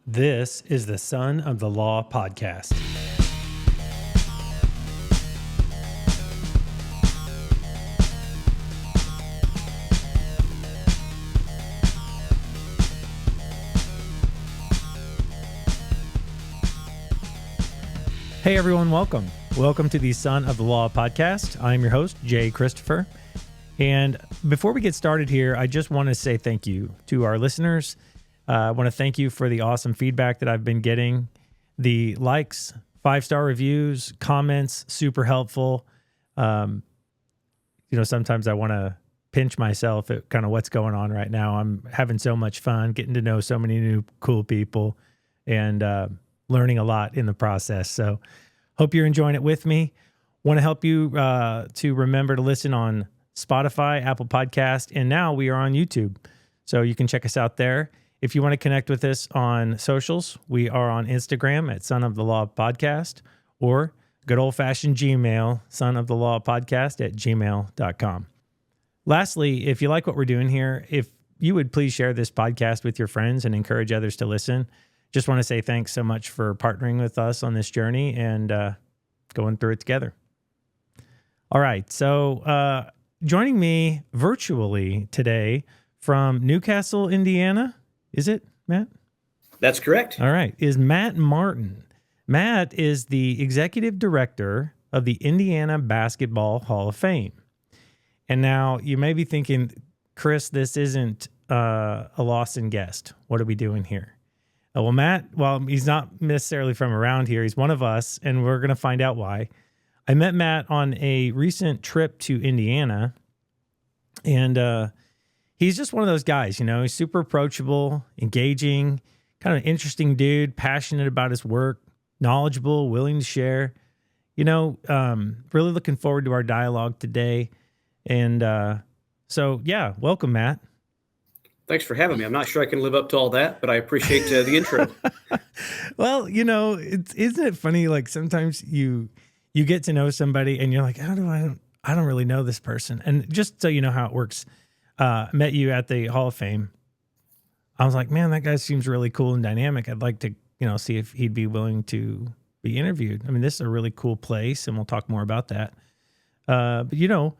This is the Son of the Law podcast. Hey everyone, welcome. Welcome to the Son of the Law podcast. I'm your host, Jay Christopher. And before we get started here, I just want to say thank you to our listeners. I want to thank you for the awesome feedback that I've been getting. The likes, 5-star reviews, comments, super helpful. Sometimes I want to pinch myself at kind of what's going on right now. I'm having so much fun, getting to know so many new cool people, and learning a lot in the process. So hope you're enjoying it with me. Want to help you to remember to listen on Spotify, Apple Podcast, and now we are on YouTube. So you can check us out there. If you want to connect with us on socials, we are on Instagram at Son of the Law Podcast, or good old-fashioned Gmail, sonofthelaw.podcast@gmail.com. Lastly, if you like what we're doing here, if you would please share this podcast with your friends and encourage others to listen. Just want to say thanks so much for partnering with us on this journey and going through it together. All right, so joining me virtually today from Newcastle, Indiana, is it, Matt? That's correct. All right, is Matt Martin. Matt is the executive director of the Indiana Basketball Hall of Fame. And now you may be thinking, Chris, this isn't a Lawson guest. What are we doing here? Well, Matt, while he's not necessarily from around here, he's one of us, and we're going to find out why. I met Matt on a recent trip to Indiana, and he's just one of those guys, he's super approachable, engaging, kind of interesting dude, passionate about his work, knowledgeable, willing to share. Really looking forward to our dialogue today. And so, welcome, Matt. Thanks for having me. I'm not sure I can live up to all that, but I appreciate the intro. Well, isn't it funny? Like sometimes you get to know somebody and you're like, I don't really know this person. And just so you know how it works, met you at the Hall of Fame. I was like, man, that guy seems really cool and dynamic. I'd like to, see if he'd be willing to be interviewed. I mean, this is a really cool place, and we'll talk more about that. But you're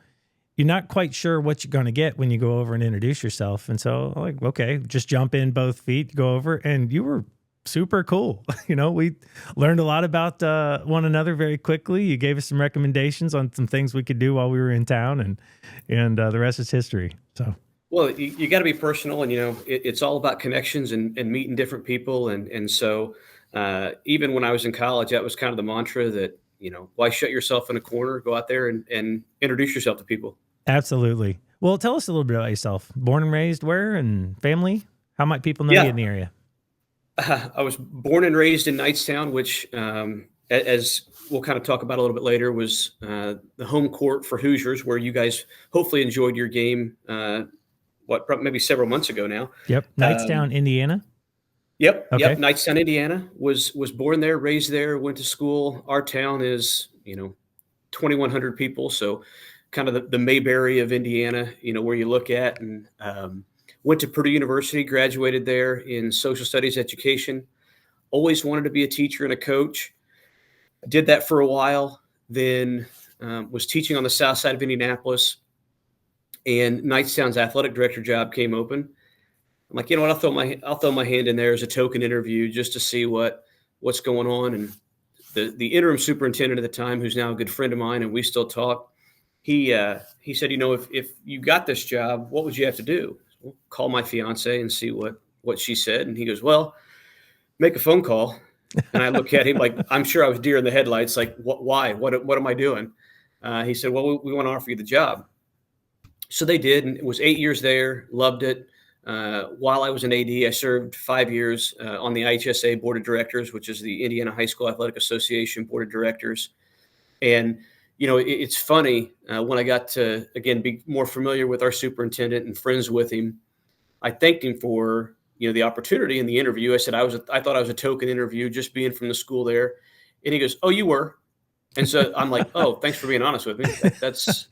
not quite sure what you're going to get when you go over and introduce yourself. And so I'm like, okay, just jump in both feet, go over. And you were super cool. We learned a lot about one another very quickly. You gave us some recommendations on some things we could do while we were in town, and the rest is history. So, well, you got to be personal, and it's all about connections and meeting different people. And so even when I was in college, that was kind of the mantra that, why shut yourself in a corner? Go out there and introduce yourself to people. Absolutely. Well, tell us a little bit about yourself. Born and raised where, and family? How might people know you in the area? I was born and raised in Knightstown, which, as we'll kind of talk about a little bit later, was the home court for Hoosiers, where you guys hopefully enjoyed your game, maybe several months ago now. Yep. Knightstown, Indiana? Yep. Okay. Yep. Knightstown, Indiana. Was born there, raised there, went to school. Our town is, 2,100 people. So kind of the Mayberry of Indiana, where you look at, and went to Purdue University, graduated there in social studies education. Always wanted to be a teacher and a coach. Did that for a while, then was teaching on the south side of Indianapolis, and Knightstown's athletic director job came open. I'm like, what? I'll throw my hand in there as a token interview just to see what's going on. And the interim superintendent at the time, who's now a good friend of mine, and we still talk, he said, if you got this job, what would you have to do? Well, call my fiance and see what she said. And he goes, well, make a phone call. And I look at him like, I'm sure I was deer in the headlights. Like, why? What am I doing? He said, well, we want to offer you the job. So they did. And it was 8 years there. Loved it. While I was an AD, I served 5 years on the IHSA Board of Directors, which is the Indiana High School Athletic Association Board of Directors. And, it's funny, when I got to, again, be more familiar with our superintendent and friends with him, I thanked him for, the opportunity in the interview. I said, I thought I was a token interview, just being from the school there. And he goes, oh, you were? And so I'm like, oh, thanks for being honest with me. That's,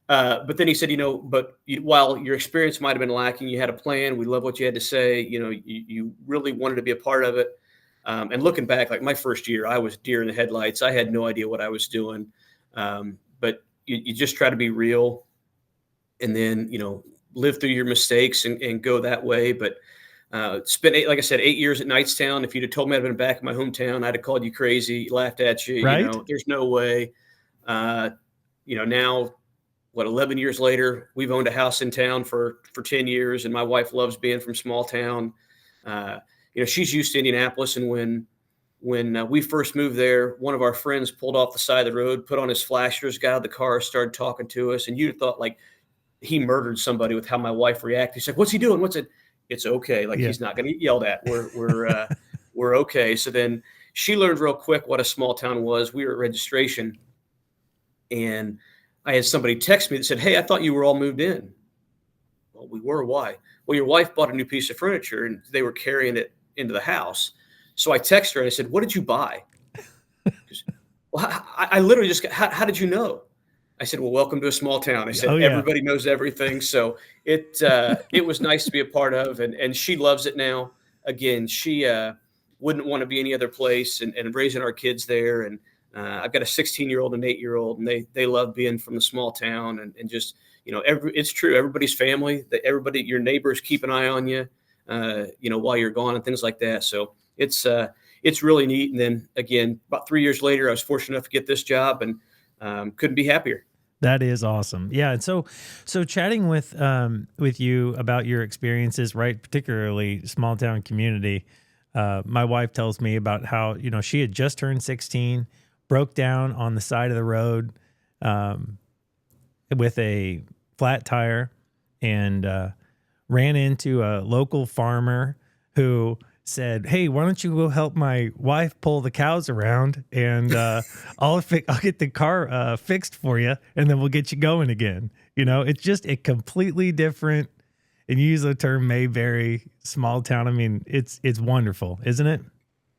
But then he said, while your experience might have been lacking, you had a plan. We love what you had to say. You really wanted to be a part of it. And looking back, like my first year, I was deer in the headlights. I had no idea what I was doing. But you just try to be real, and then, live through your mistakes and go that way. But spent like I said, 8 years at Knightstown. If you'd have told me I'd been back in my hometown, I'd have called you crazy, laughed at you. Right? There's no way. Now, 11 years later, we've owned a house in town for 10 years, and my wife loves being from small town. She's used to Indianapolis, and when we first moved there, one of our friends pulled off the side of the road, put on his flashers, got out of the car, started talking to us, and you'd thought like he murdered somebody with how my wife reacted. He's like, "What's he doing? What's it?" It's okay. Like, he's not going to get yelled at. We're okay. So then she learned real quick what a small town was. We were at registration, and I had somebody text me that said, "Hey, I thought you were all moved in." Well, we were. Why? Well, your wife bought a new piece of furniture and they were carrying it into the house. So I texted her and I said, "What did you buy?" Well, I literally just got, how did you know? I said, "Well, welcome to a small town." I said, Everybody knows everything. So it was nice to be a part of, and she loves it now. Again, she wouldn't want to be any other place, and raising our kids there. And I've got a 16-year-old and 8-year-old, and they love being from the small town, and just, it's true. Everybody's family, that your neighbors keep an eye on you, while you're gone and things like that. So it's really neat. And then again, about 3 years later, I was fortunate enough to get this job, and couldn't be happier. That is awesome. Yeah. And so chatting with you about your experiences, right? Particularly small town community. My wife tells me about how, she had just turned 16, broke down on the side of the road, with a flat tire, and, ran into a local farmer who said, "Hey, why don't you go help my wife pull the cows around, and I'll get the car fixed for you, and then we'll get you going again." It's just a completely different, and you use the term Mayberry, small town. I mean, it's wonderful, isn't it?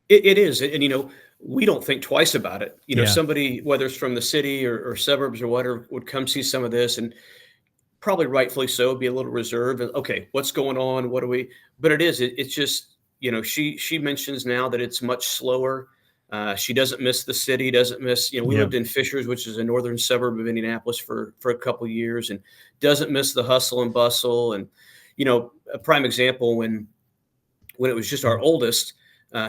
It is. And, we don't think twice about it. Yeah. Somebody, whether it's from the city or suburbs or whatever, would come see some of this, and probably rightfully so, be a little reserved. And, okay, what's going on? What do we? But it's just, she mentions now that it's much slower. She doesn't miss the city, doesn't miss, we lived in Fishers, which is a northern suburb of Indianapolis for a couple of years, and doesn't miss the hustle and bustle. And, a prime example, when it was just our oldest,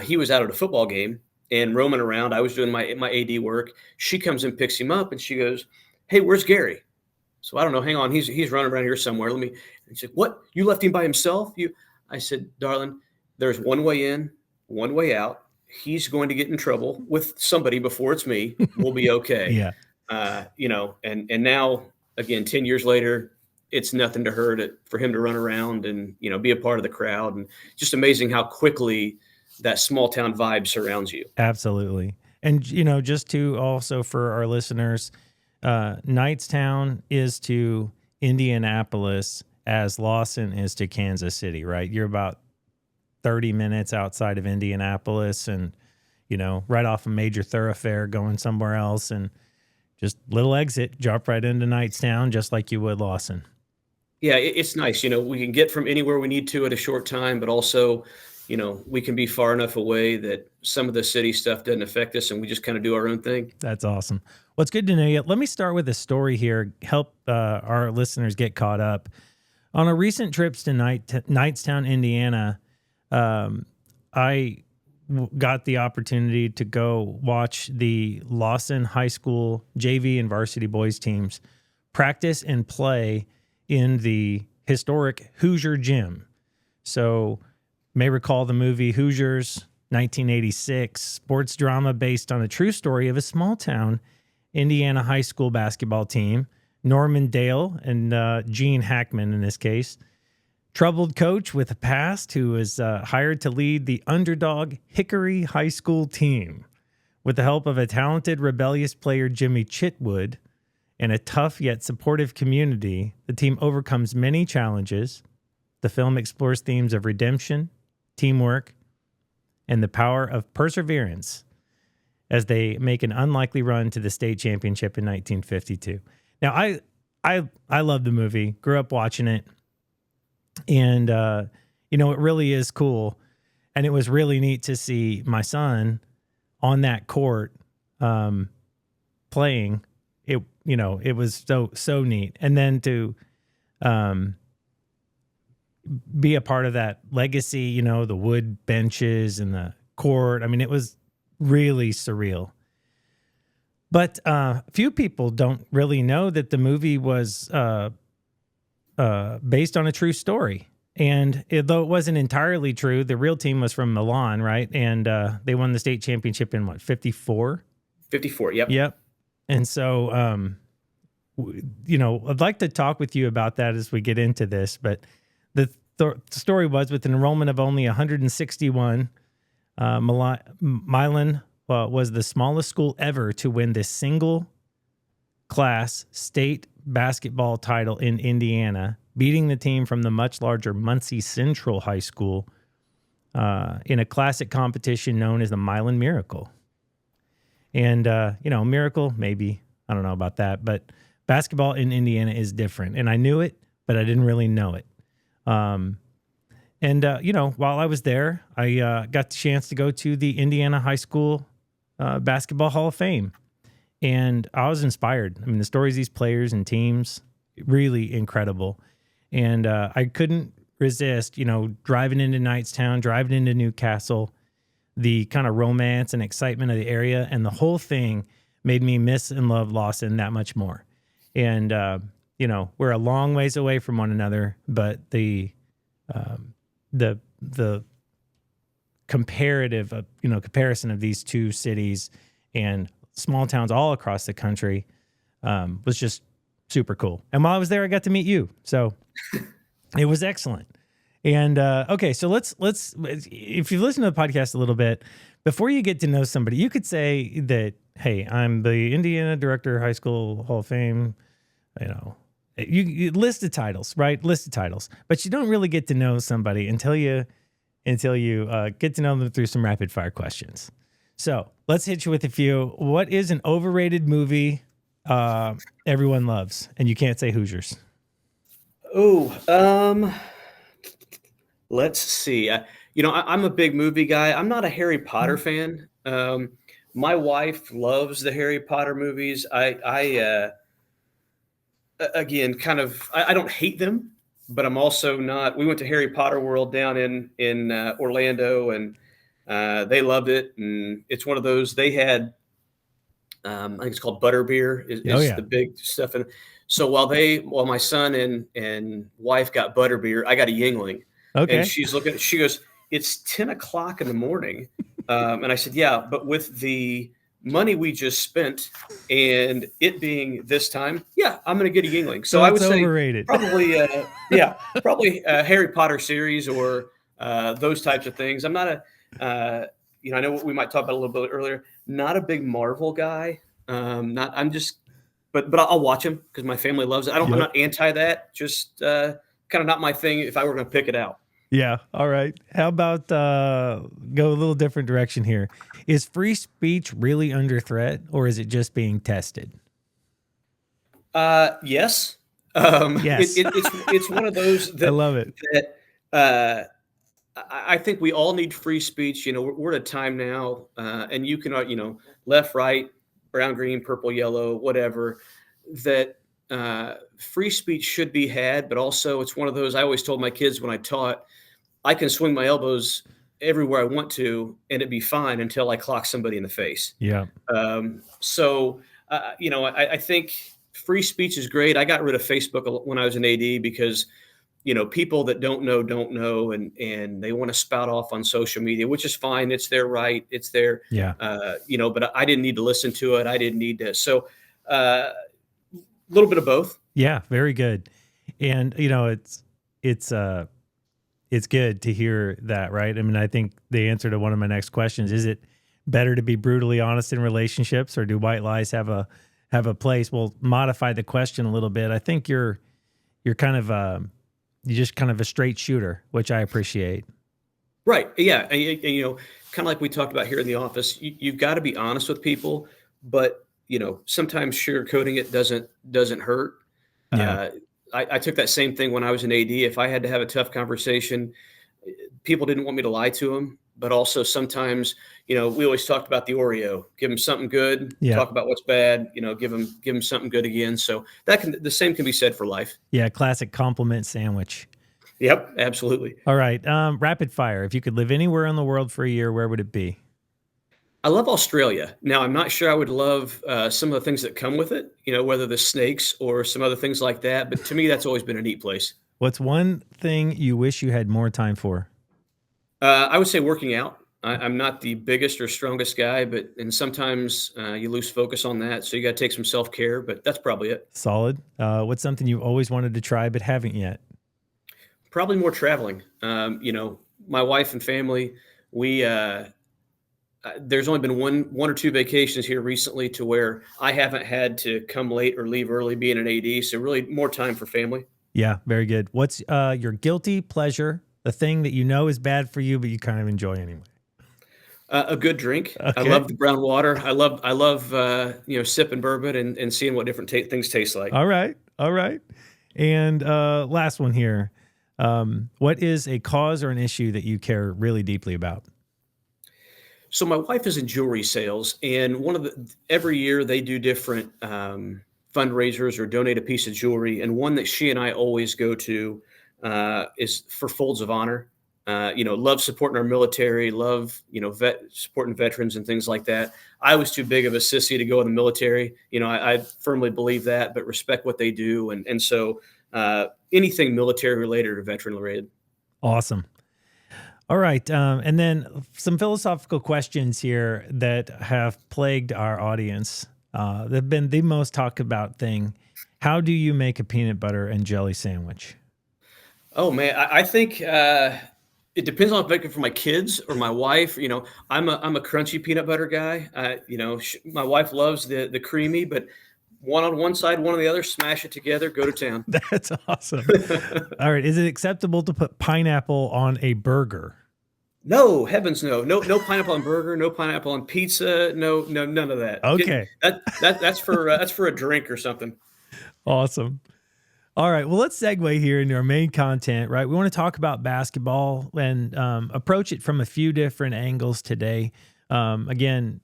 he was out at a football game and roaming around. I was doing my AD work. She comes and picks him up, and she goes, "Hey, where's Gary?" So I don't know. Hang on. He's running around here somewhere. And she said, "What? You left him by himself?" I said, "Darling, there's one way in, one way out. He's going to get in trouble with somebody before it's me. We'll be okay." Yeah. And now, again, 10 years later, it's nothing to her for him to run around and, be a part of the crowd. And just amazing how quickly that small town vibe surrounds you. Absolutely. And, just to also for our listeners, Knightstown is to Indianapolis as Lawson is to Kansas City, right? You're about 30 minutes outside of Indianapolis, and, right off a major thoroughfare going somewhere else, and just little exit, drop right into Knightstown, just like you would Lawson. Yeah, it's nice. We can get from anywhere we need to at a short time, but also, we can be far enough away that some of the city stuff doesn't affect us, and we just kind of do our own thing. That's awesome. Well, it's good to know you. Let me start with a story here, help our listeners get caught up. On a recent trips to Knightstown, Indiana, I got the opportunity to go watch the Lawson High School JV and varsity boys teams practice and play in the historic Hoosier gym. So, may recall the movie Hoosiers, 1986, sports drama based on a true story of a small town Indiana high school basketball team, Norman Dale and Gene Hackman in this case. Troubled coach with a past who was hired to lead the underdog Hickory High School team. With the help of a talented, rebellious player, Jimmy Chitwood, and a tough yet supportive community, the team overcomes many challenges. The film explores themes of redemption, teamwork, and the power of perseverance as they make an unlikely run to the state championship in 1952. Now, I love the movie. Grew up watching it, and it really is cool, and it was really neat to see my son on that court playing. It was so neat, and then to um, be a part of that legacy. The wood benches and the court. I mean, it was really surreal. But few people don't really know that the movie was based on a true story. And though it wasn't entirely true, the real team was from Milan, right? And they won the state championship in what, 54? 54. Yep. Yep. And so, I'd like to talk with you about that as we get into this. But the story was, with an enrollment of only 161, Milan was the smallest school ever to win this single class state basketball title in Indiana, beating the team from the much larger Muncie Central High School in a classic competition known as the Milan Miracle. And, miracle, maybe, I don't know about that, but basketball in Indiana is different. And I knew it, but I didn't really know it. While I was there, I got the chance to go to the Indiana High School Basketball Hall of Fame. And I was inspired. I mean, the stories of these players and teams, really incredible. And I couldn't resist, driving into Knightstown, driving into Newcastle, the kind of romance and excitement of the area. And the whole thing made me miss and love Lawson that much more. And, we're a long ways away from one another, but the comparison of these two cities and small towns all across the country was just super cool. And while I was there, I got to meet you. So it was excellent. And okay, so let's if you've listened to the podcast a little bit, before you get to know somebody, you could say that, hey, I'm the Indiana Director High School Hall of Fame. You list the titles, right? List the titles, but you don't really get to know somebody until you get to know them through some rapid fire questions. So let's hit you with a few. What is an overrated movie everyone loves, and you can't say Hoosiers? Let's see. I'm a big movie guy. I'm not a Harry Potter fan. My wife loves the Harry Potter movies. I don't hate them, but I'm also not. We went to Harry Potter World down in Orlando, and they loved it. And it's one of those. They had, I think it's called butterbeer. Is the big stuff. And so while my son and wife got butterbeer, I got a Yingling. Okay. And she's looking. She goes, "It's 10 o'clock in the morning," and I said, "Yeah, but with the money we just spent and it being this time, yeah, I'm going to get a Yingling." So I would say overrated. Probably, probably a Harry Potter series or those types of things. I'm not I know what we might talk about a little bit earlier. Not a big Marvel guy. But I'll watch them because my family loves it. I'm not anti that. Just kind of not my thing. If I were going to pick it out. Yeah. All right. How about go a little different direction here? Is free speech really under threat, or is it just being tested? Yes. Yes. It's one of those that I love it. That I think we all need free speech. We're at a time now, and you can, left, right, brown, green, purple, yellow, whatever, that free speech should be had. But also, it's one of those. I always told my kids when I taught, I can swing my elbows everywhere I want to, and it'd be fine until I clock somebody in the face. Yeah. I think free speech is great. I got rid of Facebook when I was an AD because, people that don't know, and they want to spout off on social media, which is fine. It's their right. It's their, but I didn't need to listen to it. I didn't need to. So a little bit of both. Yeah. Very good. And, it's good to hear that, right? I mean, I think the answer to one of my next questions, is it better to be brutally honest in relationships, or do white lies have a place? We'll modify the question a little bit. I think you're kind of you're just kind of a straight shooter, which I appreciate. Right. Yeah. And, kind of like we talked about here in the office, you've got to be honest with people, but, sometimes sugarcoating it doesn't hurt. Yeah. I took that same thing when I was an AD. If I had to have a tough conversation, people didn't want me to lie to them, but also sometimes, we always talked about the Oreo. Give them something good, Yeah. talk about what's bad. Give them something good again. So the same can be said for life. Yeah. Classic compliment sandwich. Yep, absolutely. All right. Rapid fire. If you could live anywhere in the world for a year, where would it be? I love Australia. Now, I'm not sure I would love some of the things that come with it, whether the snakes or some other things like that. But to me, that's always been a neat place. What's one thing you wish you had more time for? I would say working out. I'm not the biggest or strongest guy, and sometimes you lose focus on that. So you got to take some self care, but that's probably it. Solid. What's something you've always wanted to try but haven't yet? Probably more traveling. My wife and family, we there's only been one or two vacations here recently to where I haven't had to come late or leave early being an AD. So really more time for family. Yeah, very good. What's your guilty pleasure? The thing that you know is bad for you, but you kind of enjoy anyway. A good drink. I Okay. love the brown water. I love sipping bourbon and seeing what different things taste like. All right. All right. And last one here. What is a cause or an issue that you care really deeply about? So my wife is in jewelry sales, and every year they do different fundraisers or donate a piece of jewelry, and one that she and I always go to is for Folds of Honor. Love supporting our military, love supporting veterans and things like that. I was too big of a sissy to go in the military. I firmly believe that, but respect what they do, and so anything military related or veteran related. Awesome. All right. And then some philosophical questions here that have plagued our audience. They've been the most talked about thing. How do you make a peanut butter and jelly sandwich? Oh man, I think it depends on if I'm making for my kids or my wife. I'm a crunchy peanut butter guy. My wife loves the creamy, but one on one side, one on the other, smash it together, go to town. That's awesome. All right. Is it acceptable to put pineapple on a burger? No, heavens no. No pineapple on burger, no pineapple on pizza, no none of that. Okay. That's for a drink or something. Awesome. All right. Well, let's segue here into our main content, right? We want to talk about basketball and approach it from a few different angles today. Again,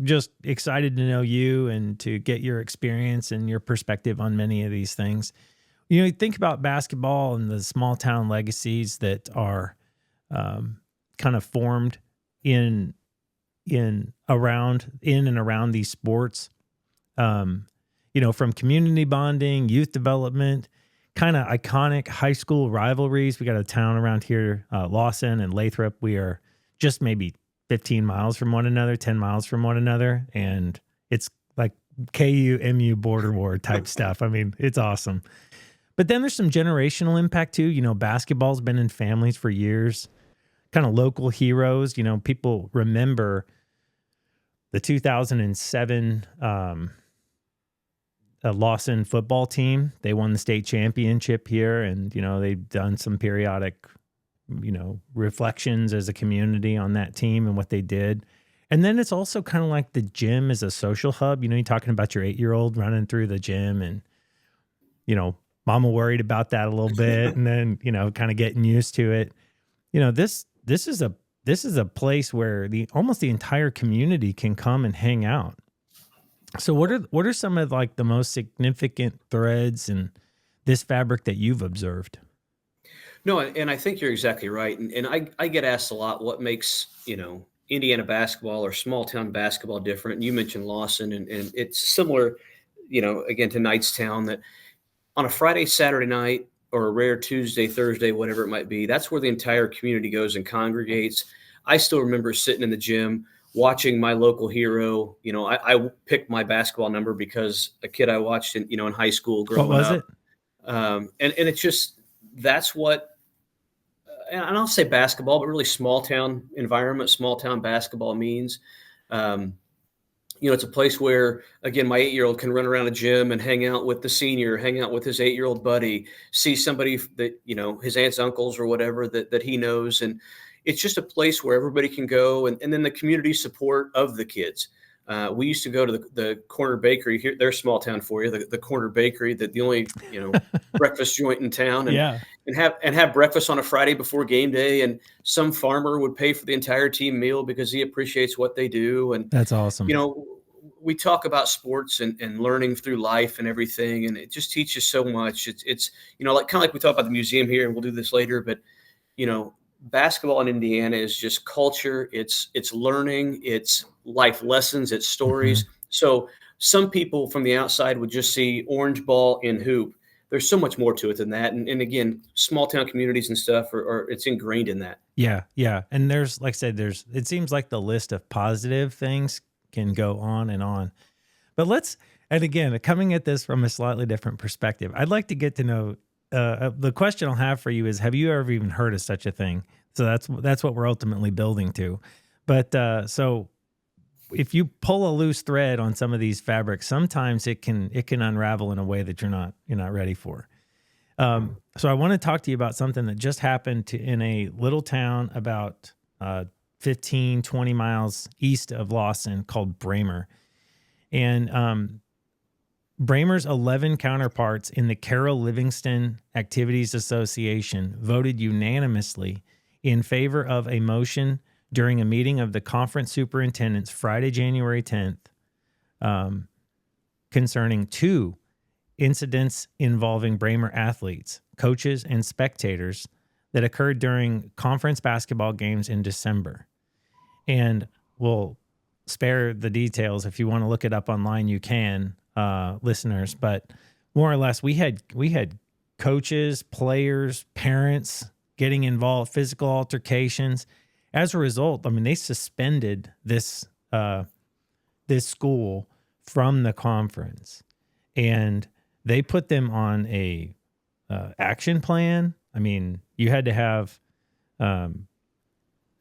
just excited to know you and to get your experience and your perspective on many of these things. You think about basketball and the small town legacies that are kind of formed in and around these sports. From community bonding, youth development, kind of iconic high school rivalries. We got a town around here, Lawson and Lathrop. We are just maybe 15 miles from one another, 10 miles from one another. And it's like KU-MU border war type stuff. I mean, it's awesome. But then there's some generational impact too. Basketball's been in families for years, kind of local heroes. People remember the 2007 Lawson football team. They won the state championship here, and they've done some periodic reflections as a community on that team and what they did. And then it's also kind of like the gym as a social hub. You're talking about your 8-year-old running through the gym, and mama worried about that a little bit, and then kind of getting used to it. This is a place where almost the entire community can come and hang out. So what are some of like the most significant threads in this fabric that you've observed? No, and I think you're exactly right. And I get asked a lot what makes, Indiana basketball or small town basketball different. And you mentioned Lawson, and it's similar, again to Knightstown, that on a Friday, Saturday night, or a rare Tuesday, Thursday, whatever it might be, that's where the entire community goes and congregates. I still remember sitting in the gym watching my local hero. I picked my basketball number because a kid I watched in high school growing up. What was it? And it's just, that's what, and I'll say basketball, but really small town environment, small town basketball means. It's a place where, again, my 8-year-old can run around a gym and hang out with the senior, hang out with his 8-year-old buddy, see somebody that, his aunts, uncles, or whatever that he knows. And it's just a place where everybody can go, and then the community support of the kids. We used to go to the corner bakery here. They're a small town for you. The corner bakery, that the only breakfast joint in town, Yeah, and have breakfast on a Friday before game day. And some farmer would pay for the entire team meal because he appreciates what they do. And that's awesome. we talk about sports and learning through life and everything, and it just teaches so much. It's like kind of like we talk about the museum here, and we'll do this later, but basketball in Indiana is just culture. It's learning, it's life lessons, it's stories. So some people from the outside would just see orange ball and hoop. There's so much more to it than that. And again, small town communities and stuff it's ingrained in that. Yeah, yeah. And there's, like I said, it seems like the list of positive things can go on and on. But and again, coming at this from a slightly different perspective, I'd like to get to know, the question I'll have for you is, have you ever even heard of such a thing? So that's what we're ultimately building to. But so if you pull a loose thread on some of these fabrics, sometimes it can unravel in a way that you're not ready for. So I want to talk to you about something that just happened in a little town about 15, 20 miles east of Lawson called Bramer. And Bramer's 11 counterparts in the Carroll Livingston Activities Association voted unanimously in favor of a motion during a meeting of the conference superintendents Friday, January 10th, concerning 2 incidents involving Bramer athletes, coaches, and spectators that occurred during conference basketball games in December. And we'll spare the details. If you want to look it up online, you can, listeners. But more or less, we had coaches, players, parents getting involved, physical altercations. As a result, they suspended this school from the conference, and they put them on a action plan. You had to have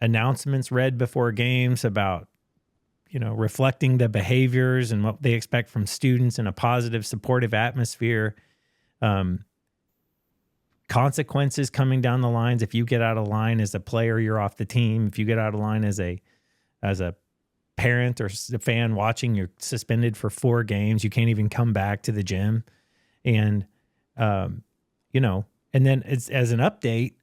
announcements read before games about, reflecting the behaviors and what they expect from students in a positive, supportive atmosphere. Consequences coming down the lines. If you get out of line as a player, you're off the team. If you get out of line as a parent or a fan watching, you're suspended for 4 games. You can't even come back to the gym. And, and then as an update,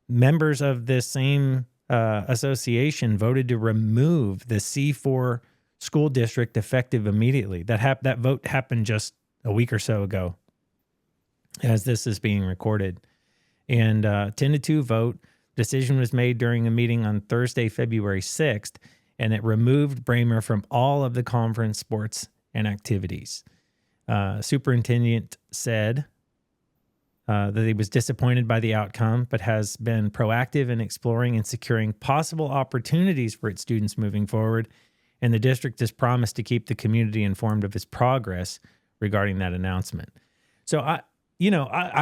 members of this same association voted to remove the C4 school district effective immediately. That vote happened just a week or so ago as this is being recorded. And 10-2 vote. Decision was made during a meeting on Thursday, February 6th, and it removed Bramer from all of the conference sports and activities. Superintendent said that he was disappointed by the outcome, but has been proactive in exploring and securing possible opportunities for its students moving forward. And the district has promised to keep the community informed of its progress regarding that announcement. So I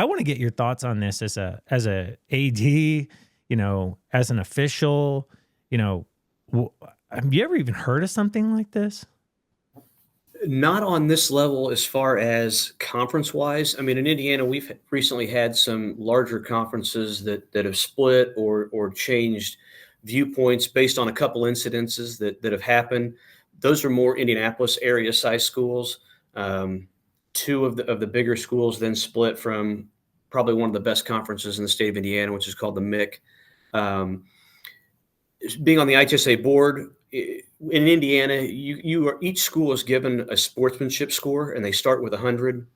want to get your thoughts on this as a AD, as an official. Have you ever even heard of something like this? Not on this level as far as conference-wise. In Indiana, we've recently had some larger conferences that have split or changed viewpoints based on a couple incidences that have happened. Those are more Indianapolis area size schools. 2 of the bigger schools then split from probably one of the best conferences in the state of Indiana, which is called the MIC. Being on the IHSA board in Indiana, each school is given a sportsmanship score, and they start with 100.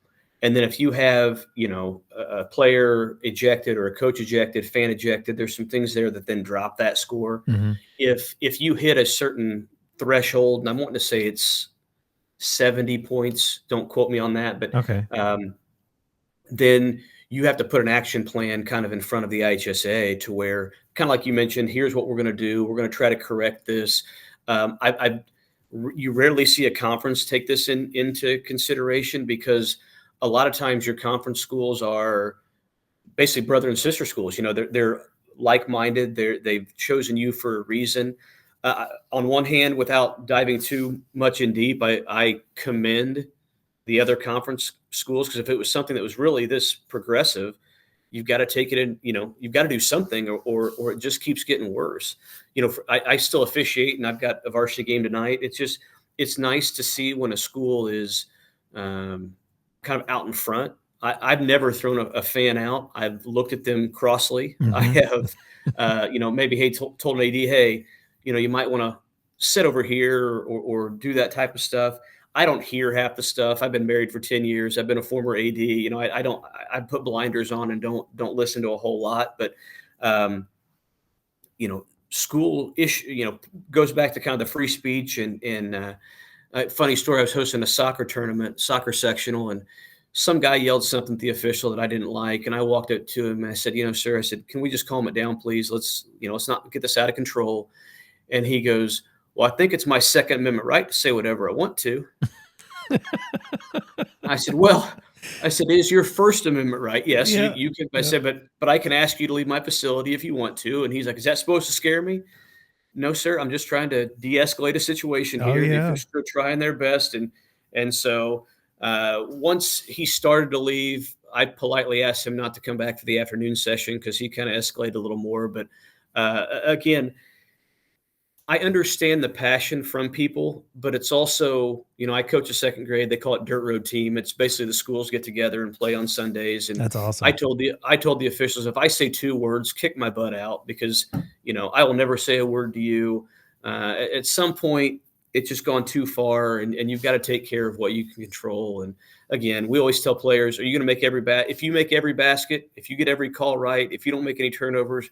And then if you have, a player ejected or a coach ejected, fan ejected, there's some things there that then drop that score. Mm-hmm. If you hit a certain threshold, and I'm wanting to say it's 70 points, don't quote me on that, but okay. Then you have to put an action plan kind of in front of the IHSA to where, kind of like you mentioned, here's what we're going to do. We're going to try to correct this. You rarely see a conference take this into consideration, because a lot of times your conference schools are basically brother and sister schools. They're like-minded. They've chosen you for a reason. On one hand, without diving too much in deep, I commend the other conference schools, because if it was something that was really this progressive, you've got to take it in, you've got to do something, or it just keeps getting worse. I still officiate, and I've got a varsity game tonight. It's just, it's nice to see when a school is kind of out in front. I've never thrown a fan out. I've looked at them crossly. I Hmm. have, maybe told an AD, hey, you might want to sit over here or do that type of stuff. I don't hear half the stuff. I've been married for 10 years. I've been a former AD. I don't. I put blinders on and don't listen to a whole lot. But um, school issue. Goes back to kind of the free speech and funny story. I was hosting a soccer sectional, and some guy yelled something at the official that I didn't like. And I walked up to him and I said, sir, I said, can we just calm it down, please? Let's not get this out of control. And he goes, well, I think it's my Second Amendment right to say whatever I want to. I said, well, it is your First Amendment right. Yes, Yeah. you can. I Yeah. said, but I can ask you to leave my facility if you want to. And he's like, is that supposed to scare me? No, sir. I'm just trying to de-escalate a situation Oh, here. The yeah. officials are trying their best, and so once he started to leave, I politely asked him not to come back for the afternoon session because he kind of escalated a little more. But again, I understand the passion from people, but it's also, I coach a second grade. They call it dirt road team. It's basically the schools get together and play on Sundays. And That's I awesome. told the officials, if I say 2 words, kick my butt out because, I will never say a word to you. At some point, it's just gone too far, and you've got to take care of what you can control. And again, we always tell players, are you going to make if you make every basket, if you get every call right, if you don't make any turnovers,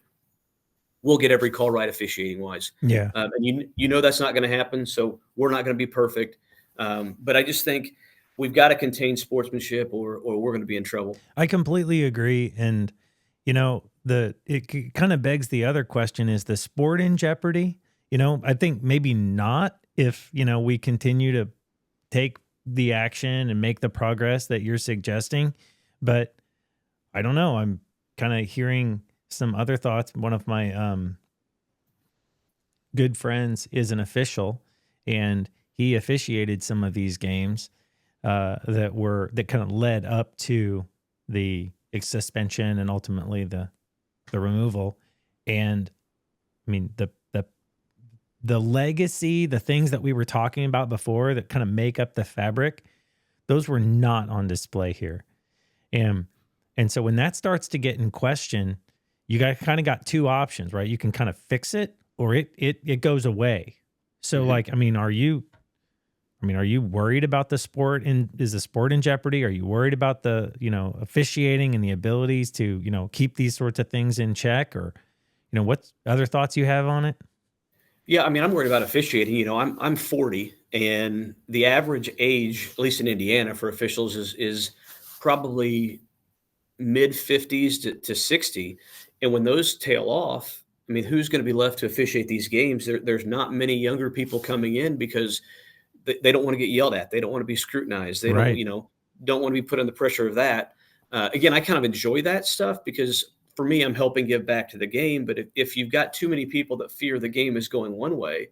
we'll get every call right officiating wise. Yeah. And that's not going to happen. So we're not going to be perfect. But I just think we've got to contain sportsmanship or we're going to be in trouble. I completely agree. And, it kind of begs the other question, is the sport in jeopardy? I think maybe not if, we continue to take the action and make the progress that you're suggesting. But I don't know. I'm kind of hearing some other thoughts. One of my good friends is an official, and he officiated some of these games that kind of led up to the suspension and ultimately the removal. And I mean the legacy, the things that we were talking about before that kind of make up the fabric, those were not on display here. And so when that starts to get in question, you got 2 options, right? You can kind of fix it or it goes away. So Mm-hmm. are you worried about the sport, and is the sport in jeopardy? Are you worried about the, officiating and the abilities to, keep these sorts of things in check, or, what other thoughts you have on it? Yeah, I mean, I'm worried about officiating. I'm 40, and the average age, at least in Indiana, for officials is probably mid 50s to 60. And when those tail off, I mean, who's going to be left to officiate these games? There's not many younger people coming in because they don't want to get yelled at. They don't want to be scrutinized. They don't, Right. don't want to be put under the pressure of that. Again, I kind of enjoy that stuff because for me, I'm helping give back to the game. But if you've got too many people that fear the game is going one way,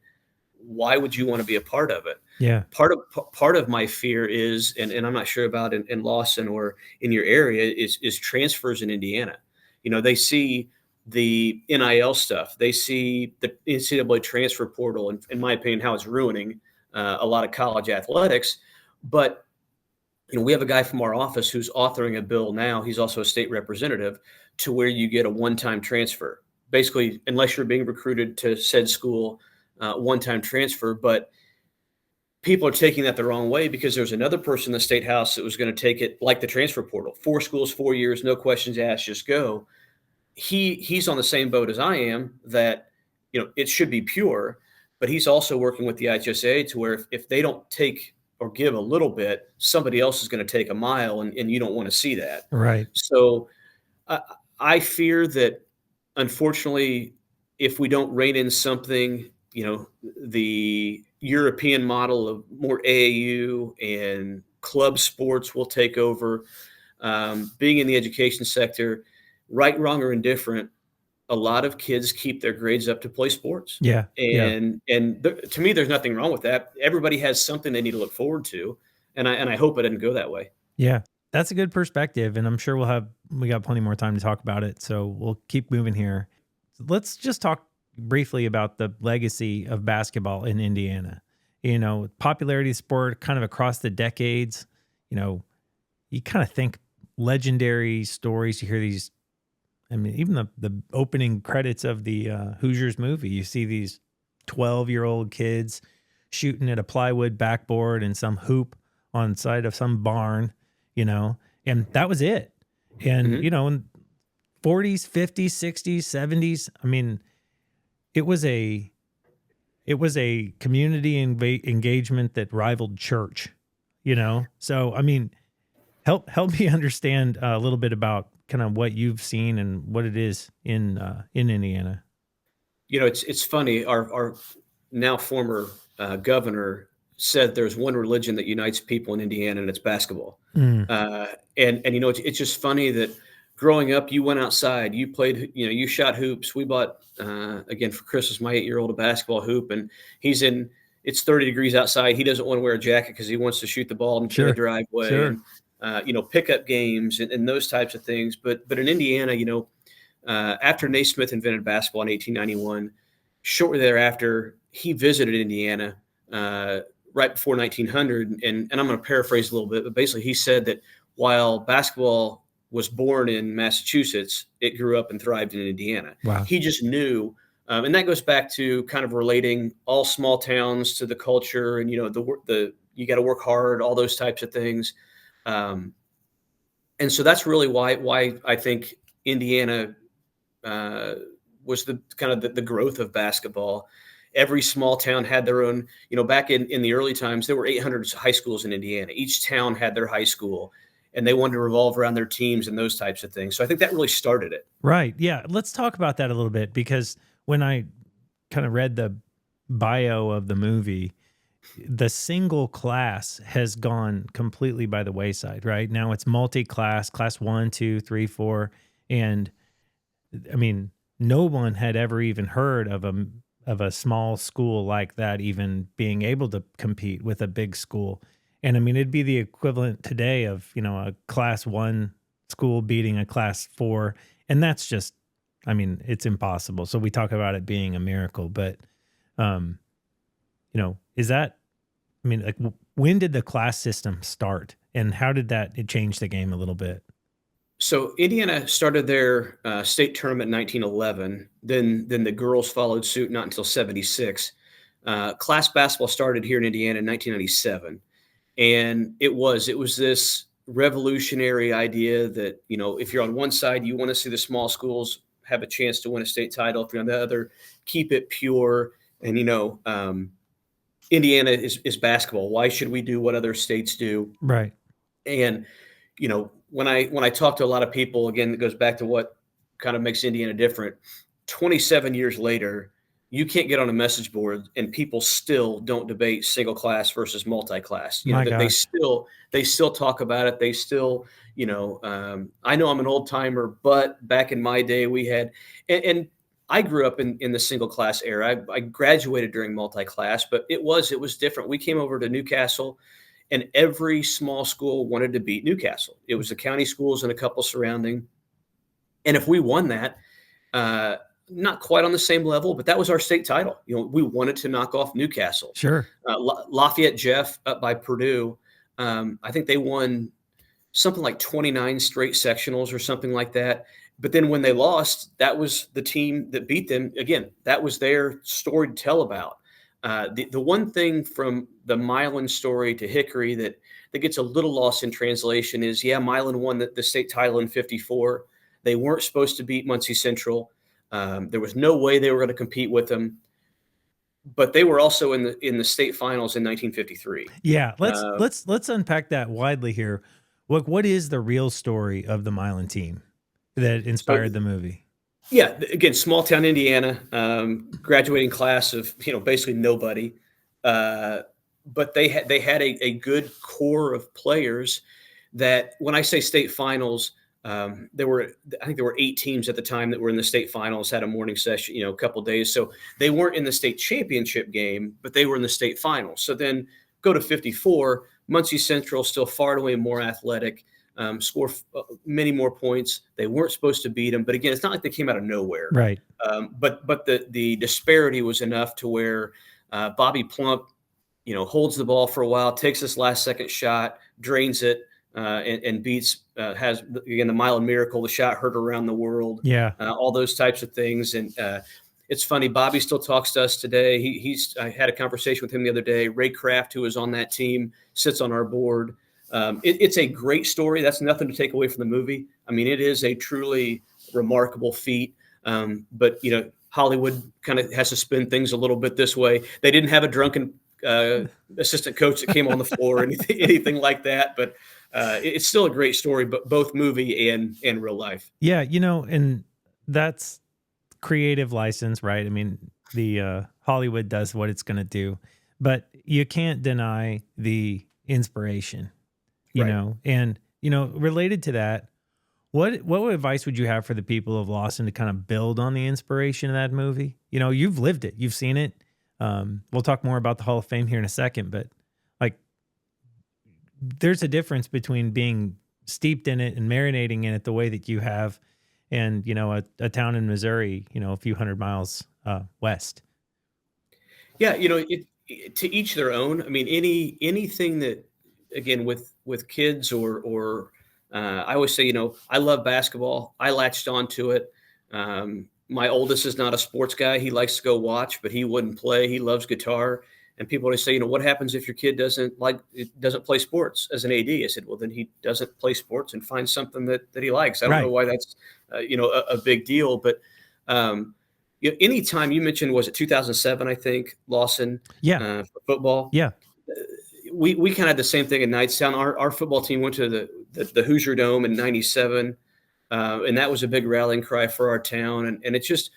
why would you want to be a part of it? Yeah. Part of my fear is, and I'm not sure about in Lawson or in your area, is transfers in Indiana. They see the NIL stuff, they see the NCAA transfer portal, and in my opinion, how it's ruining a lot of college athletics. But we have a guy from our office who's authoring a bill now. He's also a state representative to where you get a one-time transfer, basically, unless you're being recruited to said school, one-time transfer. But people are taking that the wrong way because there's another person in the state house that was going to take it like the transfer portal, 4 schools, 4 years, no questions asked, just go. He's on the same boat as I am, that it should be pure, but he's also working with the IHSA to where if they don't take or give a little bit, somebody else is going to take a mile, and you don't want to see that. Right. So I I fear that, unfortunately, if we don't rein in something, the European model of more AAU and club sports will take over. Being in the education sector, right, wrong, or indifferent, a lot of kids keep their grades up to play sports. Yeah. Yeah. And to me, there's nothing wrong with that. Everybody has something they need to look forward to, and I hope it doesn't go that way. Yeah. That's a good perspective. And I'm sure we got plenty more time to talk about it. So we'll keep moving here. Let's just talk briefly about the legacy of basketball in Indiana. popularity of sport kind of across the decades. You kind of think legendary stories. You hear these, I mean, even the opening credits of the Hoosiers movie, you see these 12-year-old kids shooting at a plywood backboard and some hoop on the side of some barn, and that was it. And, Mhm. in 40s, 50s, 60s, 70s, I mean, it was a community engagement that rivaled church, So, I mean, help me understand a little bit about kind of what you've seen and what it is in Indiana. It's funny. Our now former governor said there's one religion that unites people in Indiana, and it's basketball. Mm, Uh, and it's just funny that growing up, you went outside, you played, you shot hoops. We bought again for Christmas my 8-year-old a basketball hoop, and he's in. It's 30 degrees outside. He doesn't want to wear a jacket because he wants to shoot the ball in the sure, driveway, sure. and pickup games and those types of things. But in Indiana, after Naismith invented basketball in 1891, shortly thereafter, he visited Indiana right before 1900. And I'm going to paraphrase a little bit, but basically, he said that while basketball was born in Massachusetts, it grew up and thrived in Indiana. Wow. He just knew. And that goes back to kind of relating all small towns to the culture and, the you got to work hard, all those types of things. And so that's really why I think Indiana uh, was the kind of the growth of basketball. Every small town had their own, back in the early times, there were 800 high schools in Indiana. Each town had their high school and they wanted to revolve around their teams and those types of things. So I think that really started it. Right. Yeah. Let's talk about that a little bit because when I kind of read the bio of the movie, the single class has gone completely by the wayside, right? Now it's multi-class, class 1, 2, 3, 4. And I mean, no one had ever even heard of a small school like that even being able to compete with a big school. And I mean, it'd be the equivalent today of, a class 1 school beating a class 4, and that's just, I mean, it's impossible. So we talk about it being a miracle, but um, is that, I mean, like when did the class system start and how did that it change the game a little bit? So Indiana started their state tournament in 1911. Then the girls followed suit not until 76. Class basketball started here in Indiana in 1997. And it was this revolutionary idea that, if you're on one side, you want to see the small schools have a chance to win a state title. If you're on the other, keep it pure. And, Indiana is basketball. Why should we do what other states do? Right. And when I talk to a lot of people, again, it goes back to what kind of makes Indiana different. 27 years later, you can't get on a message board and people still don't debate single class versus multi-class. My They gosh. still talk about it. They still, I know I'm an old timer, but back in my day we had, and I grew up in the single class era. I graduated during multi-class, but it was different. We came over to Newcastle and every small school wanted to beat Newcastle. It was the county schools and a couple surrounding. And if we won that, not quite on the same level, but that was our state title. We wanted to knock off Newcastle. Sure. Lafayette Jeff up by Purdue. I think they won something like 29 straight sectionals or something like that. But then when they lost, that was the team that beat them. Again, that was their story to tell about. The one thing from the Milan story to Hickory that gets a little lost in translation is, Milan won the state title in 54. They weren't supposed to beat Muncie Central. There was no way they were going to compete with them. But they were also in the state finals in 1953. Yeah, Uh, let's unpack that widely here. What is the real story of the Milan team that so inspired the movie? Yeah, again, small town Indiana, graduating class of basically nobody, but they had a good core of players that when I say state finals, I think there were 8 teams at the time that were in the state finals, had a morning session, a couple of days, so they weren't in the state championship game, but they were in the state finals. So then go to 54, Muncie Central still far and away more athletic. Score many more points. They weren't supposed to beat them, but again, it's not like they came out of nowhere. Right. But the disparity was enough to where Bobby Plump holds the ball for a while, takes this last second shot, drains it, and beats, has, again, the Mile Miracle, the shot heard around the world, Yeah. all those types of things. And it's funny, Bobby still talks to us today. I had a conversation with him the other day. Ray Kraft, who is on that team, sits on our board. It's a great story. That's nothing to take away from the movie. I mean, it is a truly remarkable feat. But Hollywood kind of has to spin things a little bit this way. They didn't have a drunken assistant coach that came on the floor or anything like that. But it's still a great story, but both movie and real life. Yeah, and that's creative license, right? I mean, the Hollywood does what it's going to do, but you can't deny the inspiration, Right. And related to that, what advice would you have for the people of Lawson to kind of build on the inspiration of that movie? You've lived it, you've seen it. We'll talk more about the Hall of Fame here in a second, but like, there's a difference between being steeped in it and marinating in it the way that you have, and a town in Missouri, a few hundred miles west. Yeah, to each their own. I mean, anything that, again, with kids or I always say, I love basketball. I latched onto it. My oldest is not a sports guy. He likes to go watch, but he wouldn't play. He loves guitar. And people always say, what happens if your kid doesn't play sports as an AD? I said, well, then he doesn't play sports and find something that he likes. I don't know why that's, a big deal. But anytime, you mentioned, was it 2007, I think, Lawson, for football? Yeah. We kind of had the same thing in Knightstown. Our football team went to the Hoosier Dome in '97, and that was a big rallying cry for our town. And it's just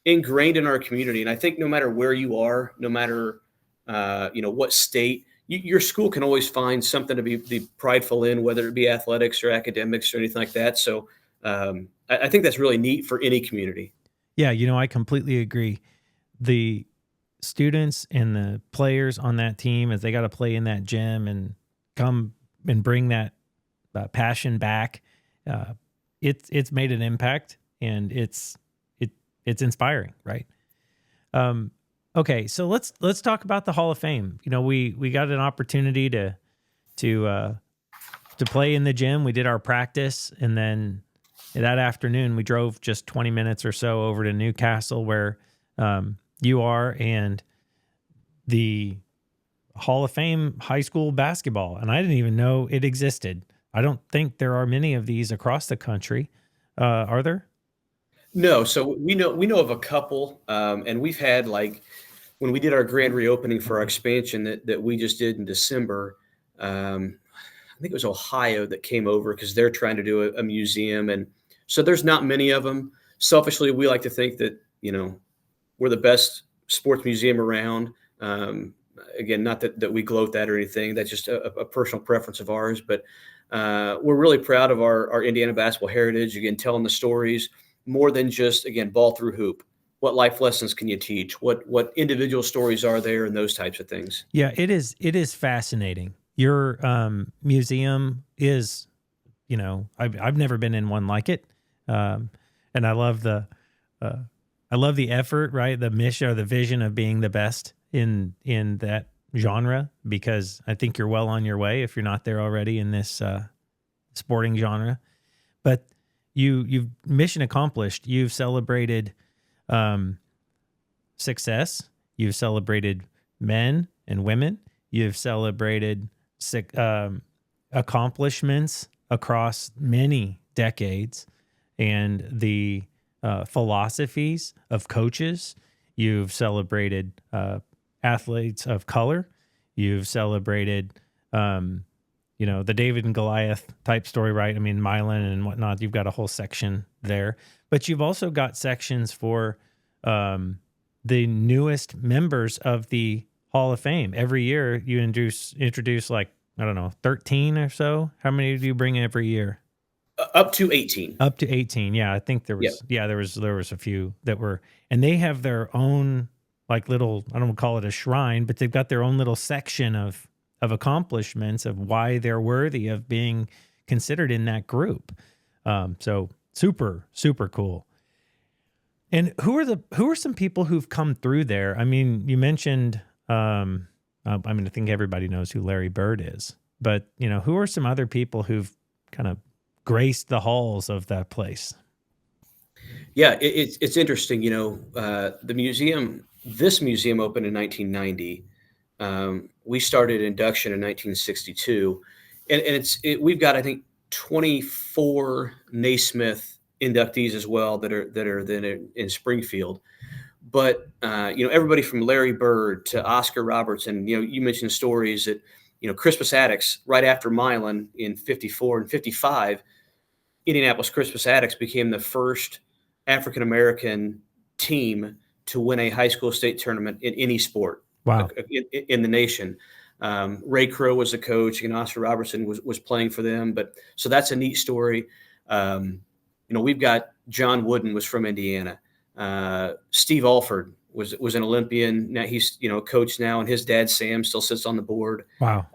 ingrained in our community. And I think no matter where you are, no matter what state, your school can always find something to be prideful in, whether it be athletics or academics or anything like that. So I think that's really neat for any community. Yeah, I completely agree. The students and the players on that team, as they got to play in that gym and come and bring that passion back, it's made an impact, and it's inspiring, right? Okay, so let's talk about the Hall of Fame. We got an opportunity to play in the gym. We did our practice, and then that afternoon we drove just 20 minutes or so over to Newcastle, where you are, and the Hall of Fame high school basketball. And I didn't even know it existed. I don't think there are many of these across the country. Are there? No. So we know of a couple, and we've had, like, when we did our grand reopening for our expansion that we just did in December, I think it was Ohio that came over because they're trying to do a museum. And so there's not many of them. Selfishly, we like to think that, we're the best sports museum around. Again, not that we gloat that or anything. That's just a personal preference of ours. But we're really proud of our Indiana basketball heritage. Again, telling the stories more than just, again, ball through hoop. What life lessons can you teach? What individual stories are there, and those types of things? Yeah, it is fascinating. Your museum is, I've never been in one like it, and I love the effort, right? The mission or the vision of being the best in that genre, because I think you're well on your way if you're not there already in this sporting genre. But you've mission accomplished. You've celebrated success. You've celebrated men and women. You've celebrated accomplishments across many decades, and the philosophies of coaches. You've celebrated athletes of color. You've celebrated, the David and Goliath type story, right? I mean, Milan and whatnot. You've got a whole section there, but you've also got sections for the newest members of the Hall of Fame. Every year you introduce like, I don't know, 13 or so. How many do you bring in every year? Up to 18. Up to 18. Yeah, I think there was. Yep. Yeah, there was a few that were, and they have their own like little. I don't want to call it a shrine, but they've got their own little section of accomplishments of why they're worthy of being considered in that group. So super cool. And who are some people who've come through there? I mean, you mentioned I mean, I think everybody knows who Larry Bird is, but who are some other people who've kind of graced the halls of that place? Yeah, it's interesting. The museum, this museum opened in 1990. We started induction in 1962, and we've got, I think, 24 Naismith inductees as well that are then in Springfield. But everybody from Larry Bird to Oscar Robertson. You mentioned stories that Crispus Attucks right after Milan in '54 and '55. Indianapolis Crispus Attucks became the first African American team to win a high school state tournament in any sport Wow. in the nation. Ray Crow was the coach, and Oscar Robertson was playing for them. But so that's a neat story. We've got John Wooden was from Indiana. Steve Alford was an Olympian. Now he's a coach now, and his dad Sam still sits on the board. Wow.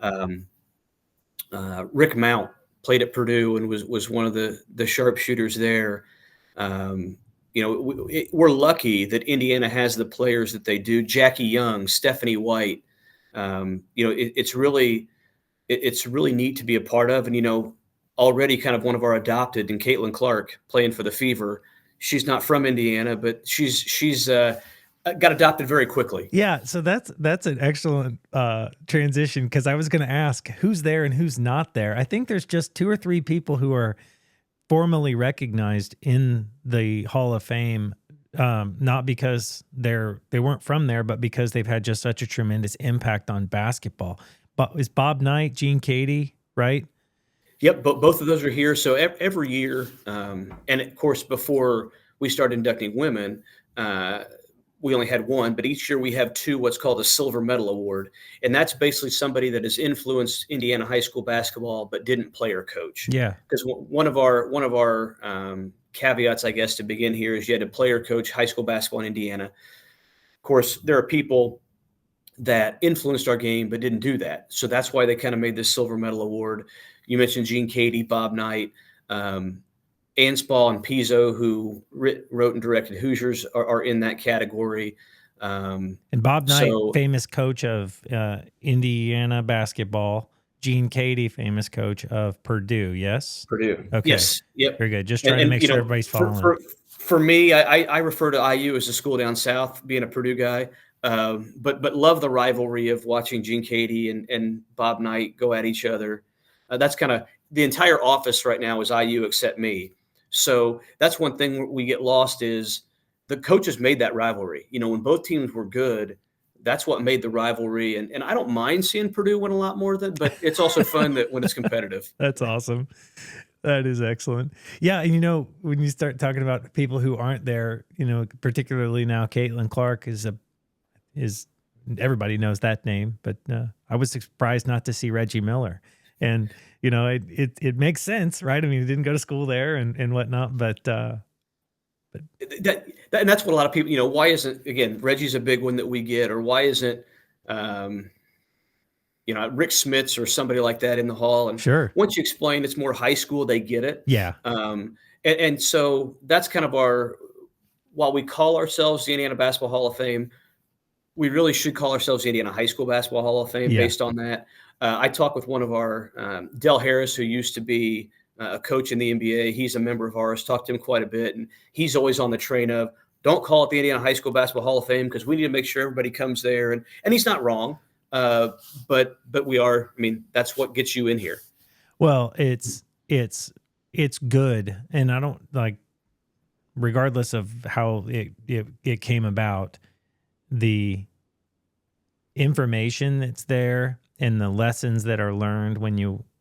Rick Mount played at Purdue and was one of the sharpshooters there. We're lucky that Indiana has the players that they do. Jackie Young, Stephanie White. It's really neat to be a part of. And already kind of one of our adopted, and Caitlin Clark playing for the Fever. She's not from Indiana, but she's got adopted very quickly. Yeah, so that's an excellent transition, because I was going to ask who's there and who's not there. I think there's just 2 or 3 people who are formally recognized in the Hall of Fame, not because they weren't from there, but because they've had just such a tremendous impact on basketball. But is Bob Knight, Gene Cady, right? Yep, but both of those are here. So every year, and of course, before we started inducting women, we only had one, but each year we have 2 what's called a Silver Medal Award. And that's basically somebody that has influenced Indiana high school basketball but didn't play or coach. Yeah. Because one of our caveats, I guess, to begin here is you had to play or coach high school basketball in Indiana. Of course, there are people that influenced our game but didn't do that. So that's why they kind of made this Silver Medal Award. You mentioned Gene Cady, Bob Knight, Anspaugh and Pizzo, who wrote and directed Hoosiers, are in that category. And Bob Knight, famous coach of Indiana basketball. Gene Cady, famous coach of Purdue. Yes? Purdue. Okay. Yes. Yep. Very good. Just trying to make sure everybody's following. For me, I refer to IU as a school down south, being a Purdue guy. But love the rivalry of watching Gene Cady and Bob Knight go at each other. That's kind of the entire office right now is IU except me. So that's one thing we get lost is the coaches made that rivalry. When both teams were good, that's what made the rivalry. And I don't mind seeing Purdue win a lot more than, but it's also fun that when it's competitive. That's awesome. That is excellent. Yeah. And when you start talking about people who aren't there, particularly now, Caitlin Clark is everybody knows that name, but I was surprised not to see Reggie Miller. And it makes sense, right? I mean, he didn't go to school there and whatnot, but and that's what a lot of people, why isn't, again, Reggie's a big one that we get, or why isn't, Rick Smits or somebody like that in the hall? And sure, once you explain it's more high school, they get it. Yeah. And so that's kind of while we call ourselves the Indiana Basketball Hall of Fame, we really should call ourselves the Indiana High School Basketball Hall of Fame based on that. I talked with one of our, Del Harris, who used to be a coach in the NBA. He's a member of ours, talked to him quite a bit. And he's always on the train of, don't call it the Indiana High School Basketball Hall of Fame because we need to make sure everybody comes there. And he's not wrong, but we are, that's what gets you in here. Well, it's good. And I don't regardless of how it came about, the information that's there and the lessons that are learned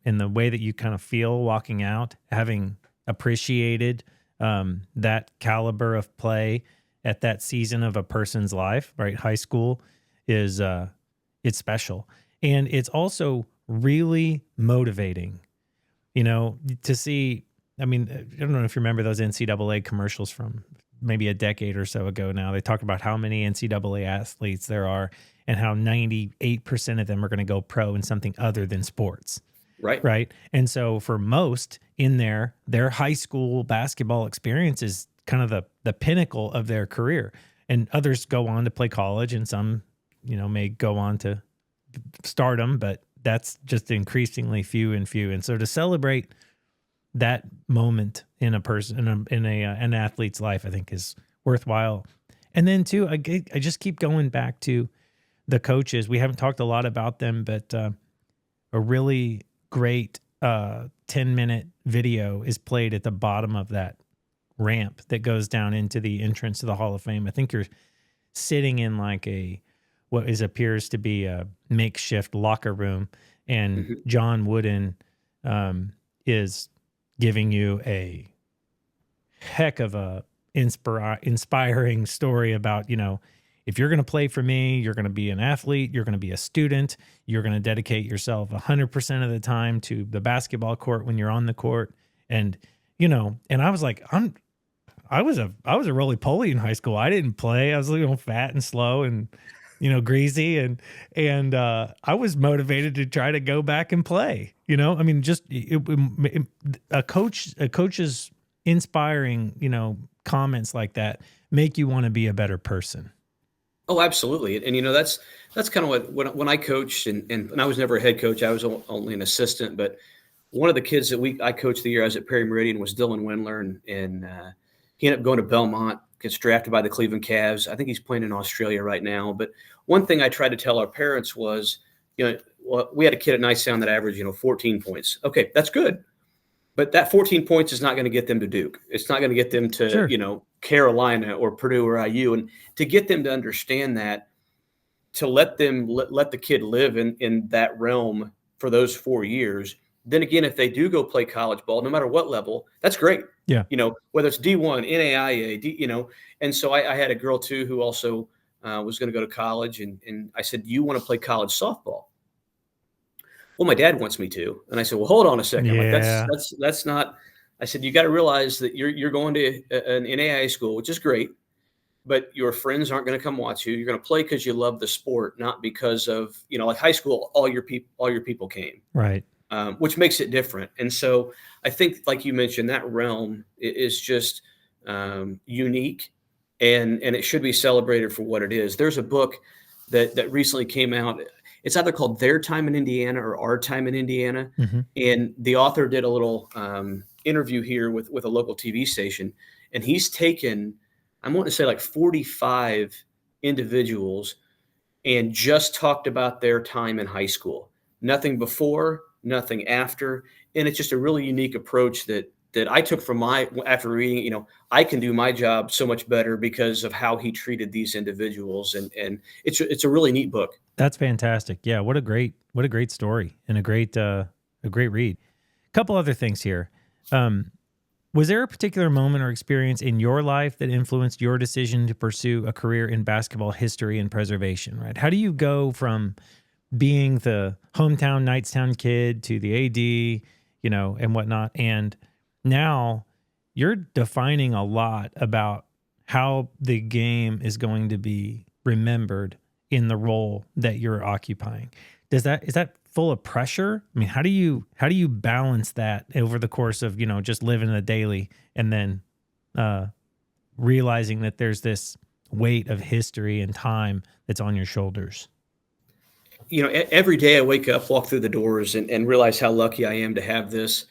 in the way that you kind of feel walking out, having appreciated that caliber of play at that season of a person's life, right? High school is it's special. And it's also really motivating, to see. I don't know if you remember those NCAA commercials from maybe a decade or so ago now. They talk about how many NCAA athletes there are and how 98% of them are going to go pro in something other than sports. Right. Right. And so for most in their high school basketball experience is kind of the pinnacle of their career. And others go on to play college, and some, may go on to stardom, but that's just increasingly few and few. And so to celebrate that moment in a person, an athlete's life, I think is worthwhile. And then too, I just keep going back to the coaches. We haven't talked a lot about them, but a really great 10-minute video is played at the bottom of that ramp that goes down into the entrance to the Hall of Fame. I think you're sitting in like appears to be a makeshift locker room, and Mhm. John Wooden is giving you a heck of a inspiring story about, if you're going to play for me, you're going to be an athlete, you're going to be a student, you're going to dedicate yourself 100% of the time to the basketball court when you're on the court. And, and I was like, I was a roly-poly in high school. I didn't play. I was fat and slow and, greasy. And I was motivated to try to go back and play, I mean, just a coach's inspiring, comments like that make you want to be a better person. Oh, absolutely. And that's kind of what when I coached and I was never a head coach, I was only an assistant, but one of the kids that I coached the year I was at Perry Meridian was Dylan Windler, and he ended up going to Belmont, gets drafted by the Cleveland Cavs. I think he's playing in Australia right now. But one thing I tried to tell our parents was, well, we had a kid at Nicetown that averaged, 14 points. Okay, that's good. But that 14 points is not going to get them to Duke. It's not going to get them to, Sure. Carolina or Purdue or IU. And to get them to understand that, to let the kid live in that realm for those 4 years. Then again, if they do go play college ball, no matter what level, that's great. Yeah. Whether it's D1, NAIA, and so I had a girl too who also was going to go to college, and I said, "Do you want to play college softball?" Well, my dad wants me to, and I said, "Well, hold on a second. I'm like, Yeah. that's not." I said, "You got to realize that you're going to an NAIA school, which is great, but your friends aren't going to come watch you. You're going to play because you love the sport, not because of like high school. All your people came, Right. which makes it different. And so I think, like you mentioned, that realm is just unique, and it should be celebrated for what it is. There's a book that recently came out. It's either called Their Time in Indiana or Our Time in Indiana, Mm-hmm. and the author did a little interview here with a local TV station, and he's taken, I want to say like 45 individuals and just talked about their time in high school. Nothing before, nothing after. And it's just a really unique approach that I took from after reading, I can do my job so much better because of how he treated these individuals. And it's a really neat book. That's fantastic. Yeah. What a great story and a great read. A couple other things here. Was there a particular moment or experience in your life that influenced your decision to pursue a career in basketball history and preservation, right? How do you go from being the hometown Knightstown kid to the AD, and whatnot? And now you're defining a lot about how the game is going to be remembered in the role that you're occupying. Is that full of pressure? I mean, how do you balance that over the course of, just living the daily and then realizing that there's this weight of history and time that's on your shoulders? Every day I wake up, walk through the doors, and realize how lucky I am to have this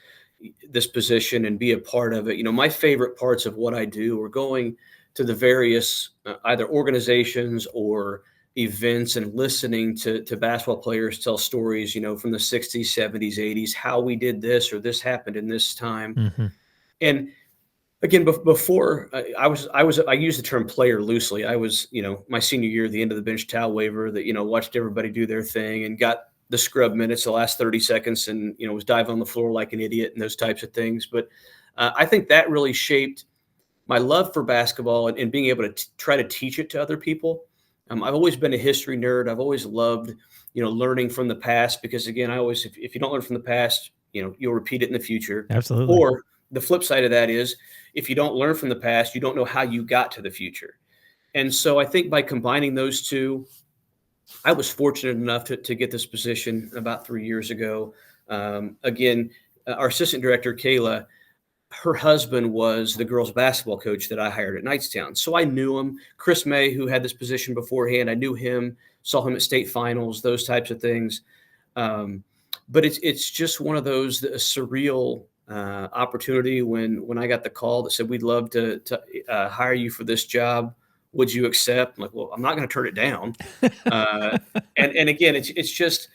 position and be a part of it. My favorite parts of what I do are going to the various either organizations or events and listening to basketball players tell stories, from the 60s, 70s, 80s, how we did this or this happened in this time. Mm-hmm. And again, before I use the term player loosely. I was, my senior year, the end of the bench towel waiver that, watched everybody do their thing and got the scrub minutes, the last 30 seconds, and, was diving on the floor like an idiot and those types of things. But I think that really shaped my love for basketball and being able to try to teach it to other people. I've always been a history nerd. I've always loved, learning from the past, because again, if you don't learn from the past, you'll repeat it in the future. Absolutely. Or the flip side of that is, if you don't learn from the past, you don't know how you got to the future. And so I think by combining those two, I was fortunate enough to get this position about 3 years ago. Again, our assistant director, Kayla, her husband was the girls basketball coach that I hired at Knightstown. So I knew him. Chris May, who had this position beforehand, I knew him. saw him at state finals, those types of things. But it's just one of those a surreal opportunity when I got the call that said we'd love to hire you for this job. Would you accept? I'm like, well, I'm not going to turn it down. Uh, and again, it's just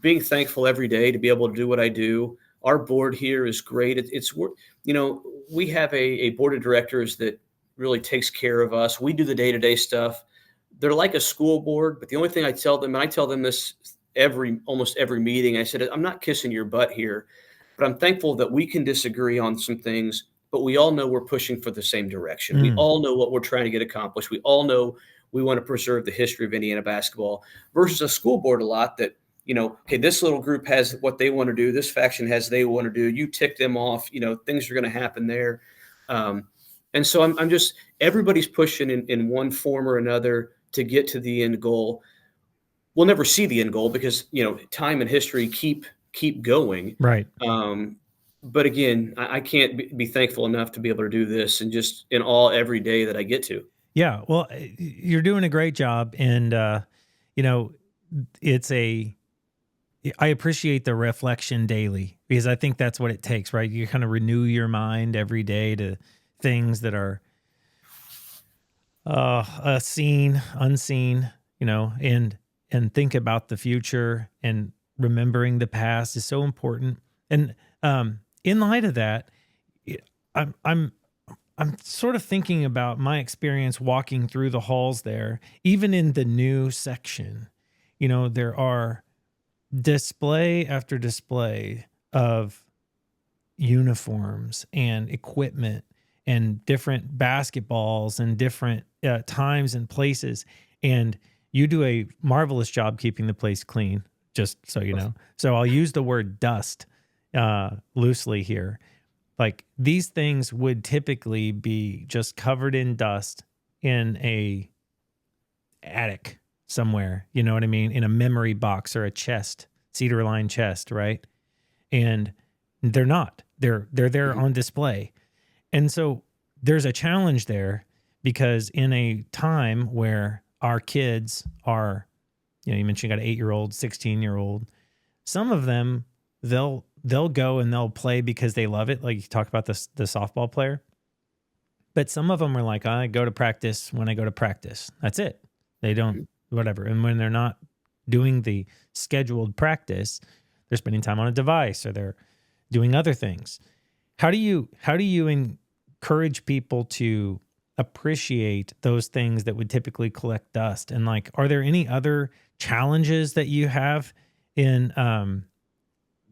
being thankful every day to be able to do what I do. Our board here is great. We have a board of directors that really takes care of us. We do the day-to-day stuff. They're like a school board, but the only thing I tell them, and I tell them this almost every meeting, I said, I'm not kissing your butt here, but I'm thankful that we can disagree on some things, but we all know we're pushing for the same direction. We Mm, all know what we're trying to get accomplished. We all know we want to preserve the history of Indiana basketball versus a school board a lot that, okay, this little group has what they want to do. This faction has they want to do. You tick them off, things are going to happen there. And so I'm just, everybody's pushing in one form or another to get to the end goal. We'll never see the end goal because, time and history keep going. right. But again, I can't be thankful enough to be able to do this and just in all every day that I get to. Yeah. Well, you're doing a great job. And, it's I appreciate the reflection daily because I think that's what it takes, right? You kind of renew your mind every day to things that are seen, unseen, and think about the future, and remembering the past is so important. And in light of that, I'm sort of thinking about my experience walking through the halls there, even in the new section. There are display after display of uniforms and equipment and different basketballs and different times and places. And you do a marvelous job keeping the place clean, just so you know. So I'll use the word dust loosely here. Like, these things would typically be just covered in dust in a attic somewhere, you know what I mean? In a memory box or a chest, cedar lined chest, right? And they're not. They're there on display. And so there's a challenge there because in a time where our kids are, you mentioned you got an 8-year-old, 16-year-old, some of them, they'll go and they'll play because they love it. Like you talked about the softball player. But some of them are like, I go to practice when I go to practice. That's it. They don't, whatever. And when they're not doing the scheduled practice, they're spending time on a device or they're doing other things. How do you encourage people to appreciate those things that would typically collect dust? And like, are there any other challenges that you have in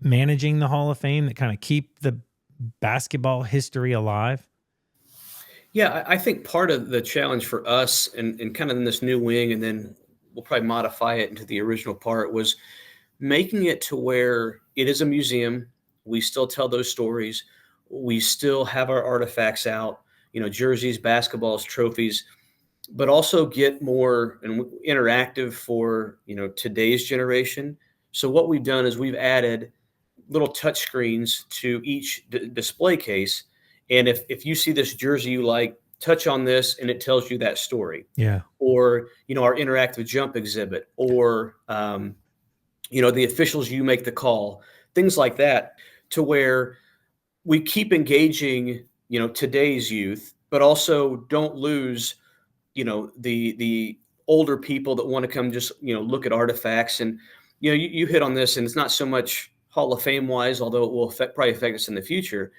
managing the Hall of Fame that kind of keep the basketball history alive? Yeah, I think part of the challenge for us and kind of in this new wing, and then we'll probably modify it into the original part, was making it to where it is a museum. We still tell those stories. We still have our artifacts out, jerseys, basketballs, trophies, but also get more interactive for, today's generation. So what we've done is we've added little touch screens to each display case. And if you see this jersey you like, touch on this and it tells you that story. Yeah. Or, our interactive jump exhibit, or, the officials, you make the call, things like that, to where we keep engaging, today's youth, but also don't lose, the older people that want to come just, look at artifacts. And, you hit on this, and it's not so much Hall of Fame wise, although it will probably affect us in the future.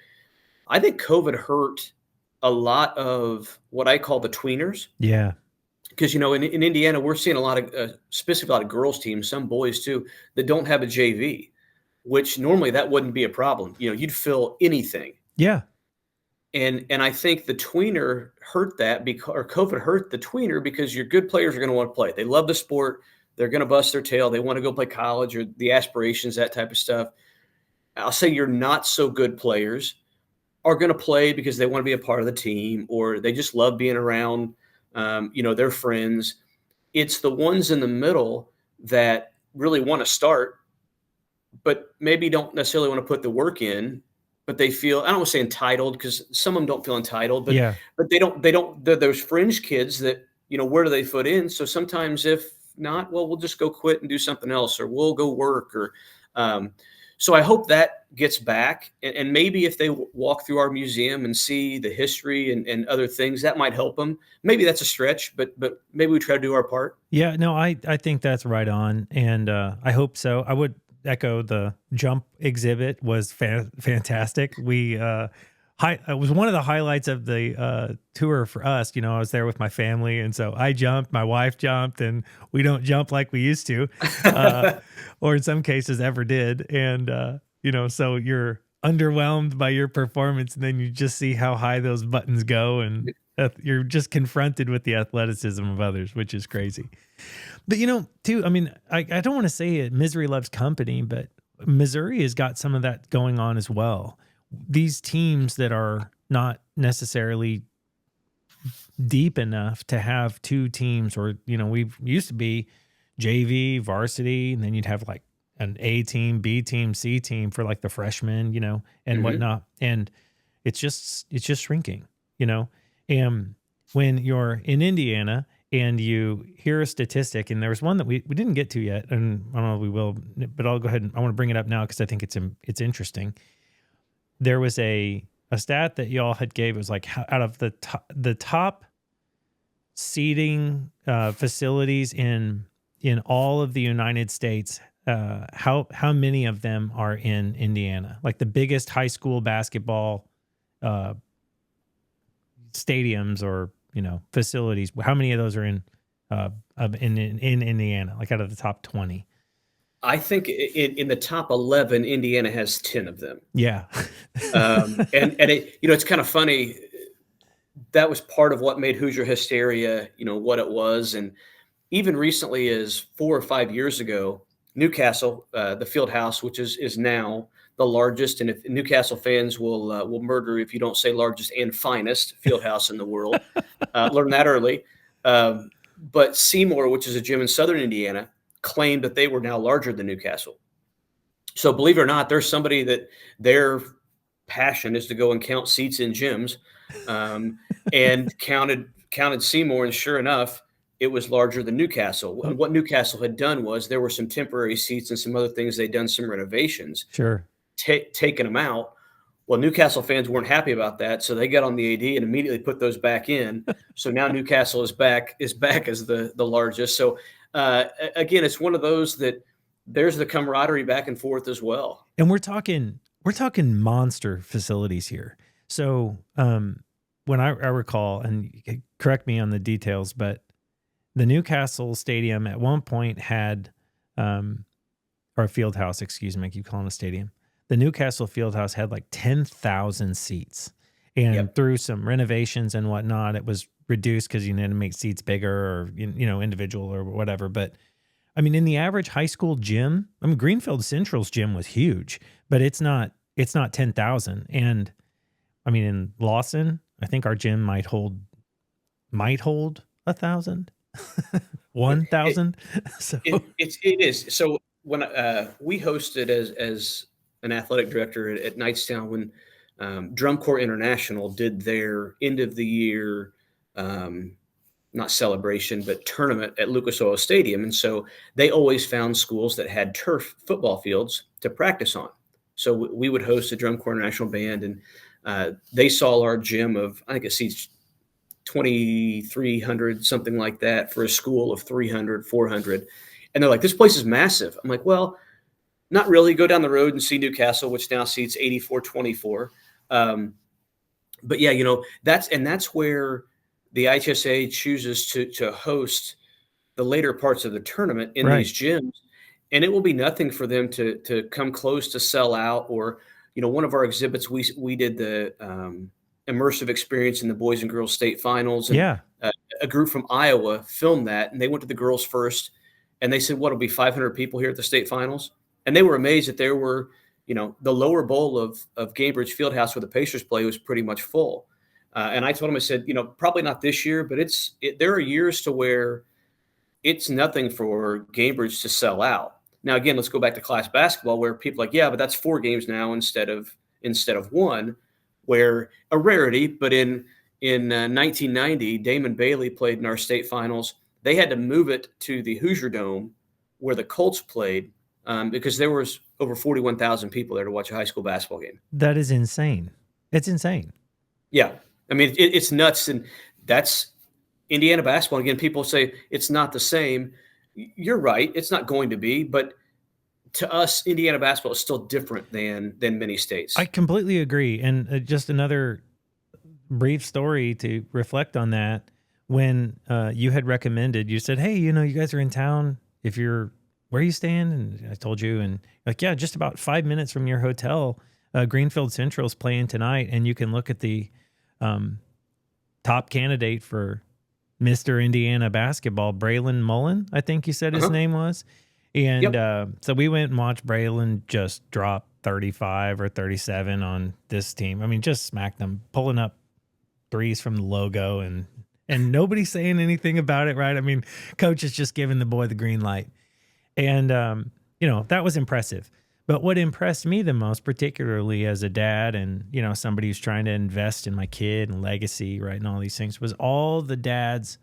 I think COVID hurt a lot of what I call the tweeners. Yeah. Because, in Indiana, we're seeing a lot of, specifically a lot of girls teams, some boys too, that don't have a JV, which normally that wouldn't be a problem. You'd fill anything. Yeah. And I think the tweener hurt that or COVID hurt the tweener because your good players are going to want to play. They love the sport. They're going to bust their tail. They want to go play college or the aspirations, that type of stuff. I'll say your not so good players are going to play because they want to be a part of the team, or they just love being around, their friends. It's the ones in the middle that really want to start, but maybe don't necessarily want to put the work in, but they feel, I don't want to say entitled, because some of them don't feel entitled, but Yeah. but they're those fringe kids that, where do they fit in? So sometimes if not, well, we'll just go quit and do something else, or we'll go work, or um, so I hope that gets back. And maybe if they walk through our museum and see the history and other things, that might help them. Maybe that's a stretch, but maybe we try to do our part. Yeah, no, I think that's right on, and I hope so. I would echo the jump exhibit was fantastic. It was one of the highlights of the tour for us. You know, I was there with my family, and so I jumped, my wife jumped, and we don't jump like we used to, or in some cases ever did. And you know, so you're underwhelmed by your performance, and then you just see how high those buttons go, and you're just confronted with the athleticism of others, which is crazy. But you know, too, I mean, I don't want to say it, misery loves company, but Missouri has got some of that going on as well. These teams that are not necessarily deep enough to have two teams, or, you know, we used to be JV, varsity, and then you'd have like an A team, B team, C team for like the freshmen, you know, and whatnot. And it's just shrinking, you know. And when you're in Indiana and you hear a statistic, and there was one that we didn't get to yet, and I don't know if we will, but I'll go ahead and I want to bring it up now because I think it's interesting. There was a stat that y'all had gave. It was like out of the top seating facilities in all of the United States, how many of them are in Indiana? Like the biggest high school basketball stadiums, or, you know, facilities. How many of those are in Indiana? Like out of the top 20? I think in the top 11, Indiana has 10 of them. Yeah. And it, you know, it's kind of funny. That was part of what made Hoosier hysteria, you know, what it was. And even recently, as 4 or 5 years ago, Newcastle, the field house, which is now the largest, and if Newcastle fans will murder if you don't say largest and finest field house in the world, learn that early. But Seymour, which is a gym in Southern Indiana, claimed that they were now larger than Newcastle. So believe it or not, there's somebody that their passion is to go and count seats in gyms, and counted Seymour, and sure enough, it was larger than Newcastle. And what Newcastle had done was there were some temporary seats and some other things. They'd done some renovations, Sure. Taken them out. Well, Newcastle fans weren't happy about that, so they got on the AD and immediately put those back in. So now Newcastle is back as the largest. So again, it's one of those that there's the camaraderie back and forth as well. And we're talking monster facilities here. So when I recall, and correct me on the details, but the Newcastle Stadium at one point had, or field house, excuse me, I keep calling it a stadium. The Newcastle field house had like 10,000 seats. And through some renovations and whatnot, it was reduced because you need to make seats bigger, or, you know, individual or whatever. But I mean, in the average high school gym, I mean, Greenfield Central's gym was huge, but it's not 10,000. And I mean, in Lawson, I think our gym might hold 1,000, 1,000. So it is. So when we hosted as an athletic director at Knightstown, when Drum Corps International did their end of the year, not celebration, but tournament at Lucas Oil Stadium. And so they always found schools that had turf football fields to practice on. So we would host a Drum Corps International band, and they saw our gym of, I think it seats 2,300, something like that, for a school of 300, 400. And they're like, this place is massive. I'm like, well, not really. Go down the road and see Newcastle, which now seats 8,424. But yeah, you know, that's where the IHSA chooses to host the later parts of the tournament in these gyms. And it will be nothing for them to come close to sell out. Or, you know, one of our exhibits, we did the immersive experience in the boys and girls state finals. And a group from Iowa filmed that, and they went to the girls first, and they said, what'll be 500 people here at the state finals? And they were amazed that there were, you know, the lower bowl of Gainbridge Fieldhouse where the Pacers play was pretty much full. And I told them, I said, you know, probably not this year, but there are years to where it's nothing for Gainbridge to sell out. Now, again, let's go back to class basketball, where people are like, yeah, but that's 4 games now instead of 1, where a rarity. But in 1990, Damon Bailey played in our state finals they had to move it to the Hoosier Dome where the Colts played because there was over 41,000 people there to watch a high school basketball game. That is insane. It's insane. Yeah. I mean, it's nuts. And that's Indiana basketball. Again, people say it's not the same. You're right. It's not going to be. But to us, Indiana basketball is still different than many states. I completely agree. And just another brief story to reflect on that. When you had recommended, you said, hey, you guys are in town. Where are you staying? And I told you, and like, yeah, just about 5 minutes from your hotel, Greenfield Central's playing tonight. And you can look at the top candidate for Mr. Indiana basketball, Braylon Mullen, I think you said his name was. And so we went and watched Braylon just drop 35 or 37 on this team. I mean, just smacked them, pulling up threes from the logo and nobody's saying anything about it, right? I mean, coach is just giving the boy the green light. And, that was impressive. But what impressed me the most, particularly as a dad and, somebody who's trying to invest in my kid and legacy, right, and all these things, was all the dads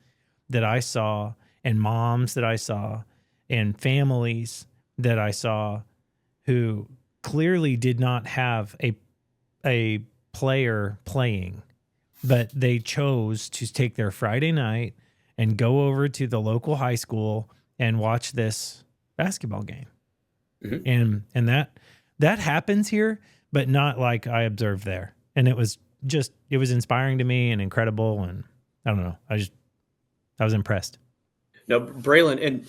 that I saw and moms that I saw and families that I saw who clearly did not have a player playing, but they chose to take their Friday night and go over to the local high school and watch this basketball game. Mm-hmm. And that happens here, but not like I observed there. And it was inspiring to me and incredible. And I don't know, I was impressed. Now, Braylon, and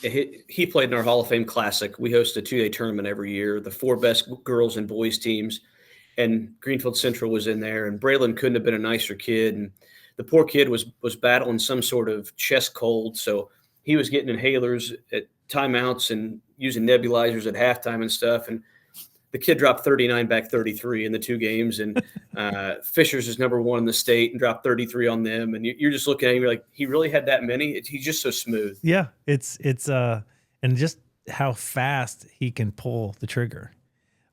he played in our Hall of Fame Classic. We host a 2-day tournament every year, the 4 best girls and boys teams, and Greenfield Central was in there. And Braylon couldn't have been a nicer kid. And the poor kid was battling some sort of chest cold, so he was getting inhalers at timeouts and using nebulizers at halftime and stuff. And the kid dropped 39 back 33 in the 2 games. And Fishers is number 1 in the state and dropped 33 on them. And you're just looking at him, you're like, he really had that many? He's just so smooth. Yeah, it's and just how fast he can pull the trigger.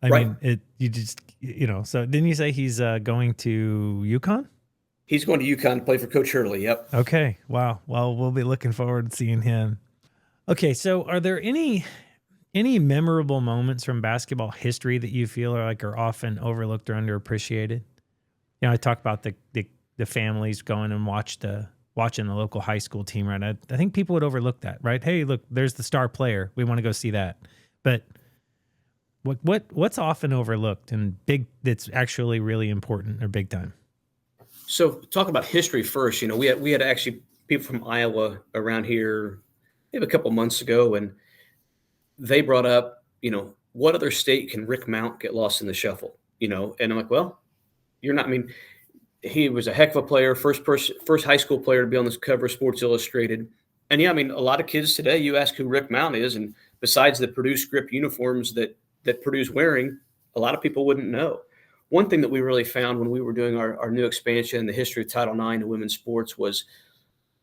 I mean, so didn't you say he's going to UConn? He's going to UConn to play for Coach Hurley. Yep. Okay. Wow. Well, we'll be looking forward to seeing him. Okay. So are there any memorable moments from basketball history that you feel are often overlooked or underappreciated? I talk about the families going and watching the local high school team, right? I think people would overlook that, right? Hey, look, there's the star player. We want to go see that. But what's often overlooked and big that's actually really important or big time? So talk about history first. We had actually people from Iowa around here maybe a couple months ago, and they brought up, what other state can Rick Mount get lost in the shuffle? And I'm like, well, you're not. I mean, he was a heck of a player, first high school player to be on this cover of Sports Illustrated. And yeah, I mean, a lot of kids today, you ask who Rick Mount is, and besides the Purdue script uniforms that Purdue's wearing, a lot of people wouldn't know. One thing that we really found when we were doing our new expansion in the history of Title IX and women's sports was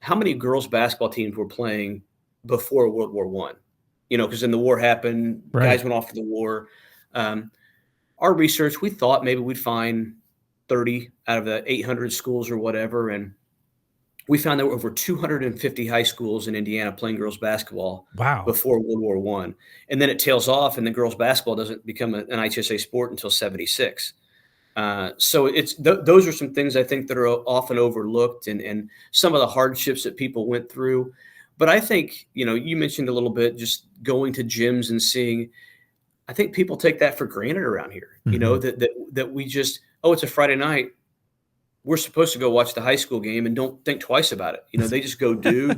how many girls basketball teams were playing before World War I. Because then the war happened, right. Guys went off to the war. Our research, we thought maybe we'd find 30 out of the 800 schools or whatever, and we found there were over 250 high schools in Indiana playing girls basketball. Wow. Before World War I. And then it tails off, and then girls basketball doesn't become an IHSA sport until 76. So those are some things I think that are often overlooked and some of the hardships that people went through. But I think, you mentioned a little bit just going to gyms and seeing, I think people take that for granted around here, mm-hmm. that we just, it's a Friday night. We're supposed to go watch the high school game and don't think twice about it. They just go do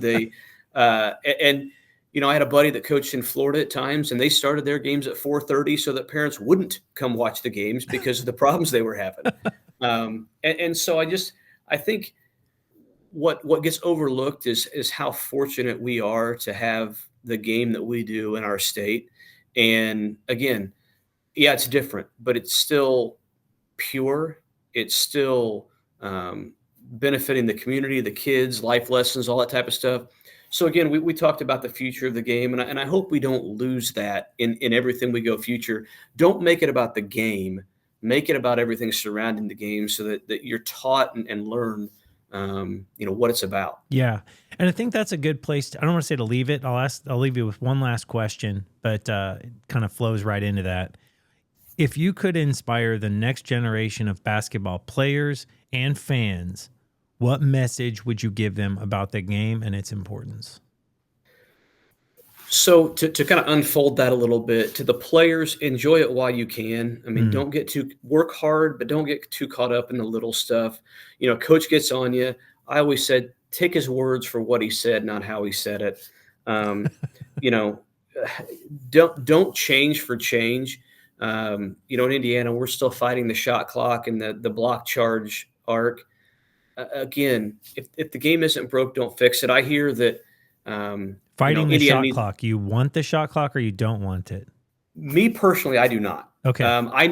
I had a buddy that coached in Florida at times, and they started their games at 4:30 so that parents wouldn't come watch the games because of the problems they were having. And so I think what gets overlooked is how fortunate we are to have the game that we do in our state. And again, yeah, it's different, but it's still pure. It's still benefiting the community, the kids, life lessons, all that type of stuff. So again, we talked about the future of the game, and I hope we don't lose that in everything we go future. Don't make it about the game. Make it about everything surrounding the game so that you're taught and learn what it's about. Yeah. And I think that's a good place I don't want to say to leave it. I'll leave you with one last question, but it kind of flows right into that. If you could inspire the next generation of basketball players and fans, what message would you give them about the game and its importance? So to kind of unfold that a little bit, to the players, enjoy it while you can. I mean, Mm. don't get too work hard, but don't get too caught up in the little stuff. Coach gets on you. I always said, take his words for what he said, not how he said it. Um, you know, don't change for change. In Indiana, we're still fighting the shot clock and the block charge arc. Again, if the game isn't broke, don't fix it. I hear that. Fighting the Indiana shot needs. clock. You want the shot clock or you don't want it? Me personally, I do not. Okay. I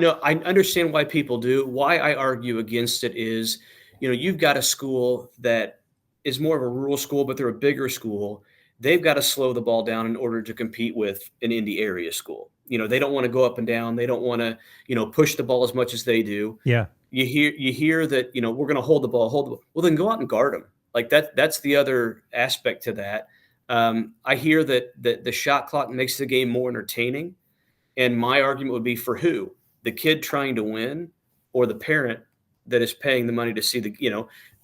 understand why people do. Why I argue against it is, you've got a school that is more of a rural school, but they're a bigger school. They've got to slow the ball down in order to compete with an Indy area school. They don't want to go up and down. They don't want to, push the ball as much as they do. Yeah. You hear that, we're going to hold the ball. Well, then go out and guard them. Like that's the other aspect to that. I hear that the shot clock makes the game more entertaining. And my argument would be for who? The kid trying to win or the parent that is paying the money to see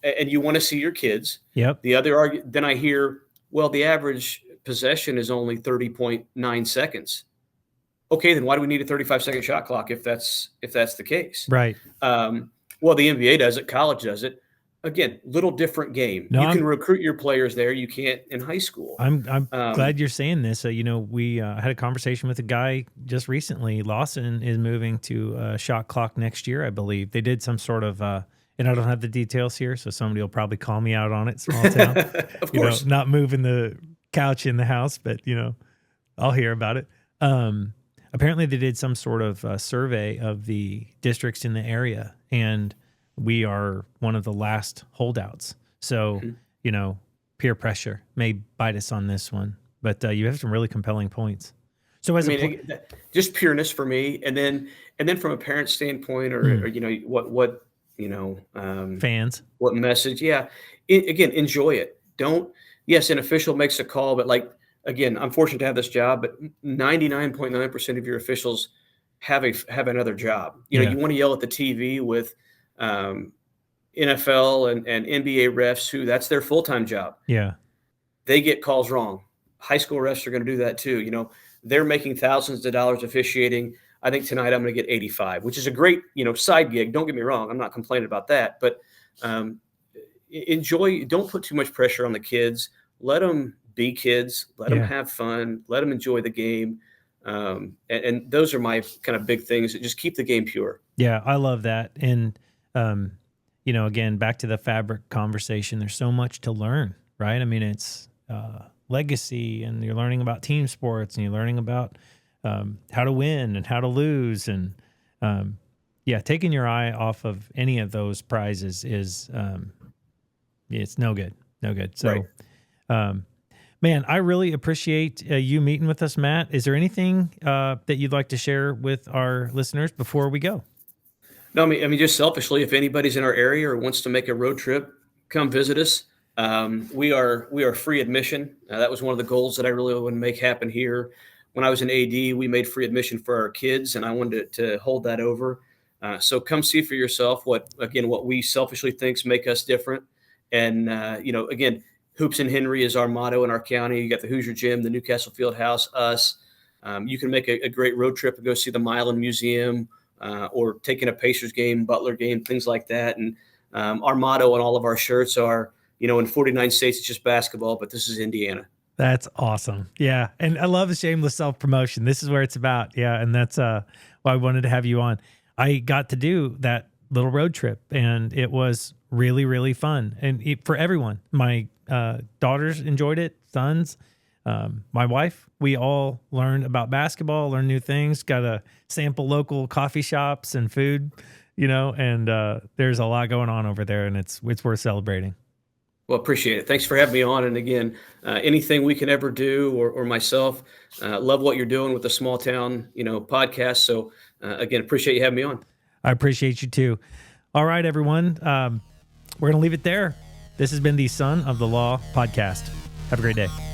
and you want to see your kids. Yep. The other argument, then I hear, well, the average possession is only 30.9 seconds. Okay, then why do we need a 35-second shot clock if that's the case? Right. Well, the NBA does it, college does it. Again, little different game. No, you can recruit your players there. You can't in high school. I'm glad you're saying this. We had a conversation with a guy just recently. Lawson is moving to a shot clock next year, I believe. They did some sort of, and I don't have the details here, so somebody will probably call me out on it. Small town, of course. Not moving the couch in the house, but I'll hear about it. Apparently, they did some sort of survey of the districts in the area, and we are one of the last holdouts. So, peer pressure may bite us on this one, but you have some really compelling points. So just pureness for me. And then from a parent standpoint or what fans, what message? Yeah. Again, enjoy it. Yes, an official makes a call, but again, I'm fortunate to have this job, but 99.9% of your officials have another job. You want to yell at the TV with, NFL and NBA refs who that's their full-time job. Yeah. They get calls wrong. High school refs are going to do that too. They're making thousands of dollars officiating. I think tonight I'm going to get 85, which is a great, side gig. Don't get me wrong. I'm not complaining about that, but enjoy. Don't put too much pressure on the kids. Let them be kids. Let them have fun. Let them enjoy the game. And those are my kind of big things that just keep the game pure. Yeah, I love that. And, again, back to the fabric conversation, there's so much to learn, right? I mean, it's legacy, and you're learning about team sports, and you're learning about how to win and how to lose. And, taking your eye off of any of those prizes is it's no good. No good. So, right. Man, I really appreciate you meeting with us, Matt. Is there anything that you'd like to share with our listeners before we go? No, I mean, just selfishly, if anybody's in our area or wants to make a road trip, come visit us. We are free admission. That was one of the goals that I really want to make happen here. When I was in AD, we made free admission for our kids, and I wanted to hold that over. So come see for yourself what we selfishly think make us different. And, again, Hoops and Henry is our motto in our county. You got the Hoosier Gym, the Newcastle Fieldhouse, us. You can make a great road trip and go see the Milan Museum or taking a Pacers game, Butler game, things like that. And our motto on all of our shirts are, in 49 states, it's just basketball, but this is Indiana. That's awesome. Yeah. And I love the shameless self-promotion. This is where it's about. Yeah. And that's why I wanted to have you on. I got to do that little road trip, and it was really, really fun. And for everyone, my daughters enjoyed it, sons, my wife, we all learned about basketball, learned new things, got to sample local coffee shops and food, and there's a lot going on over there, and it's worth celebrating. Well, appreciate it. Thanks for having me on. And again, anything we can ever do or myself, love what you're doing with the small town, podcast. So again, appreciate you having me on. I appreciate you too. All right, everyone. We're going to leave it there. This has been the Son of the Law podcast. Have a great day.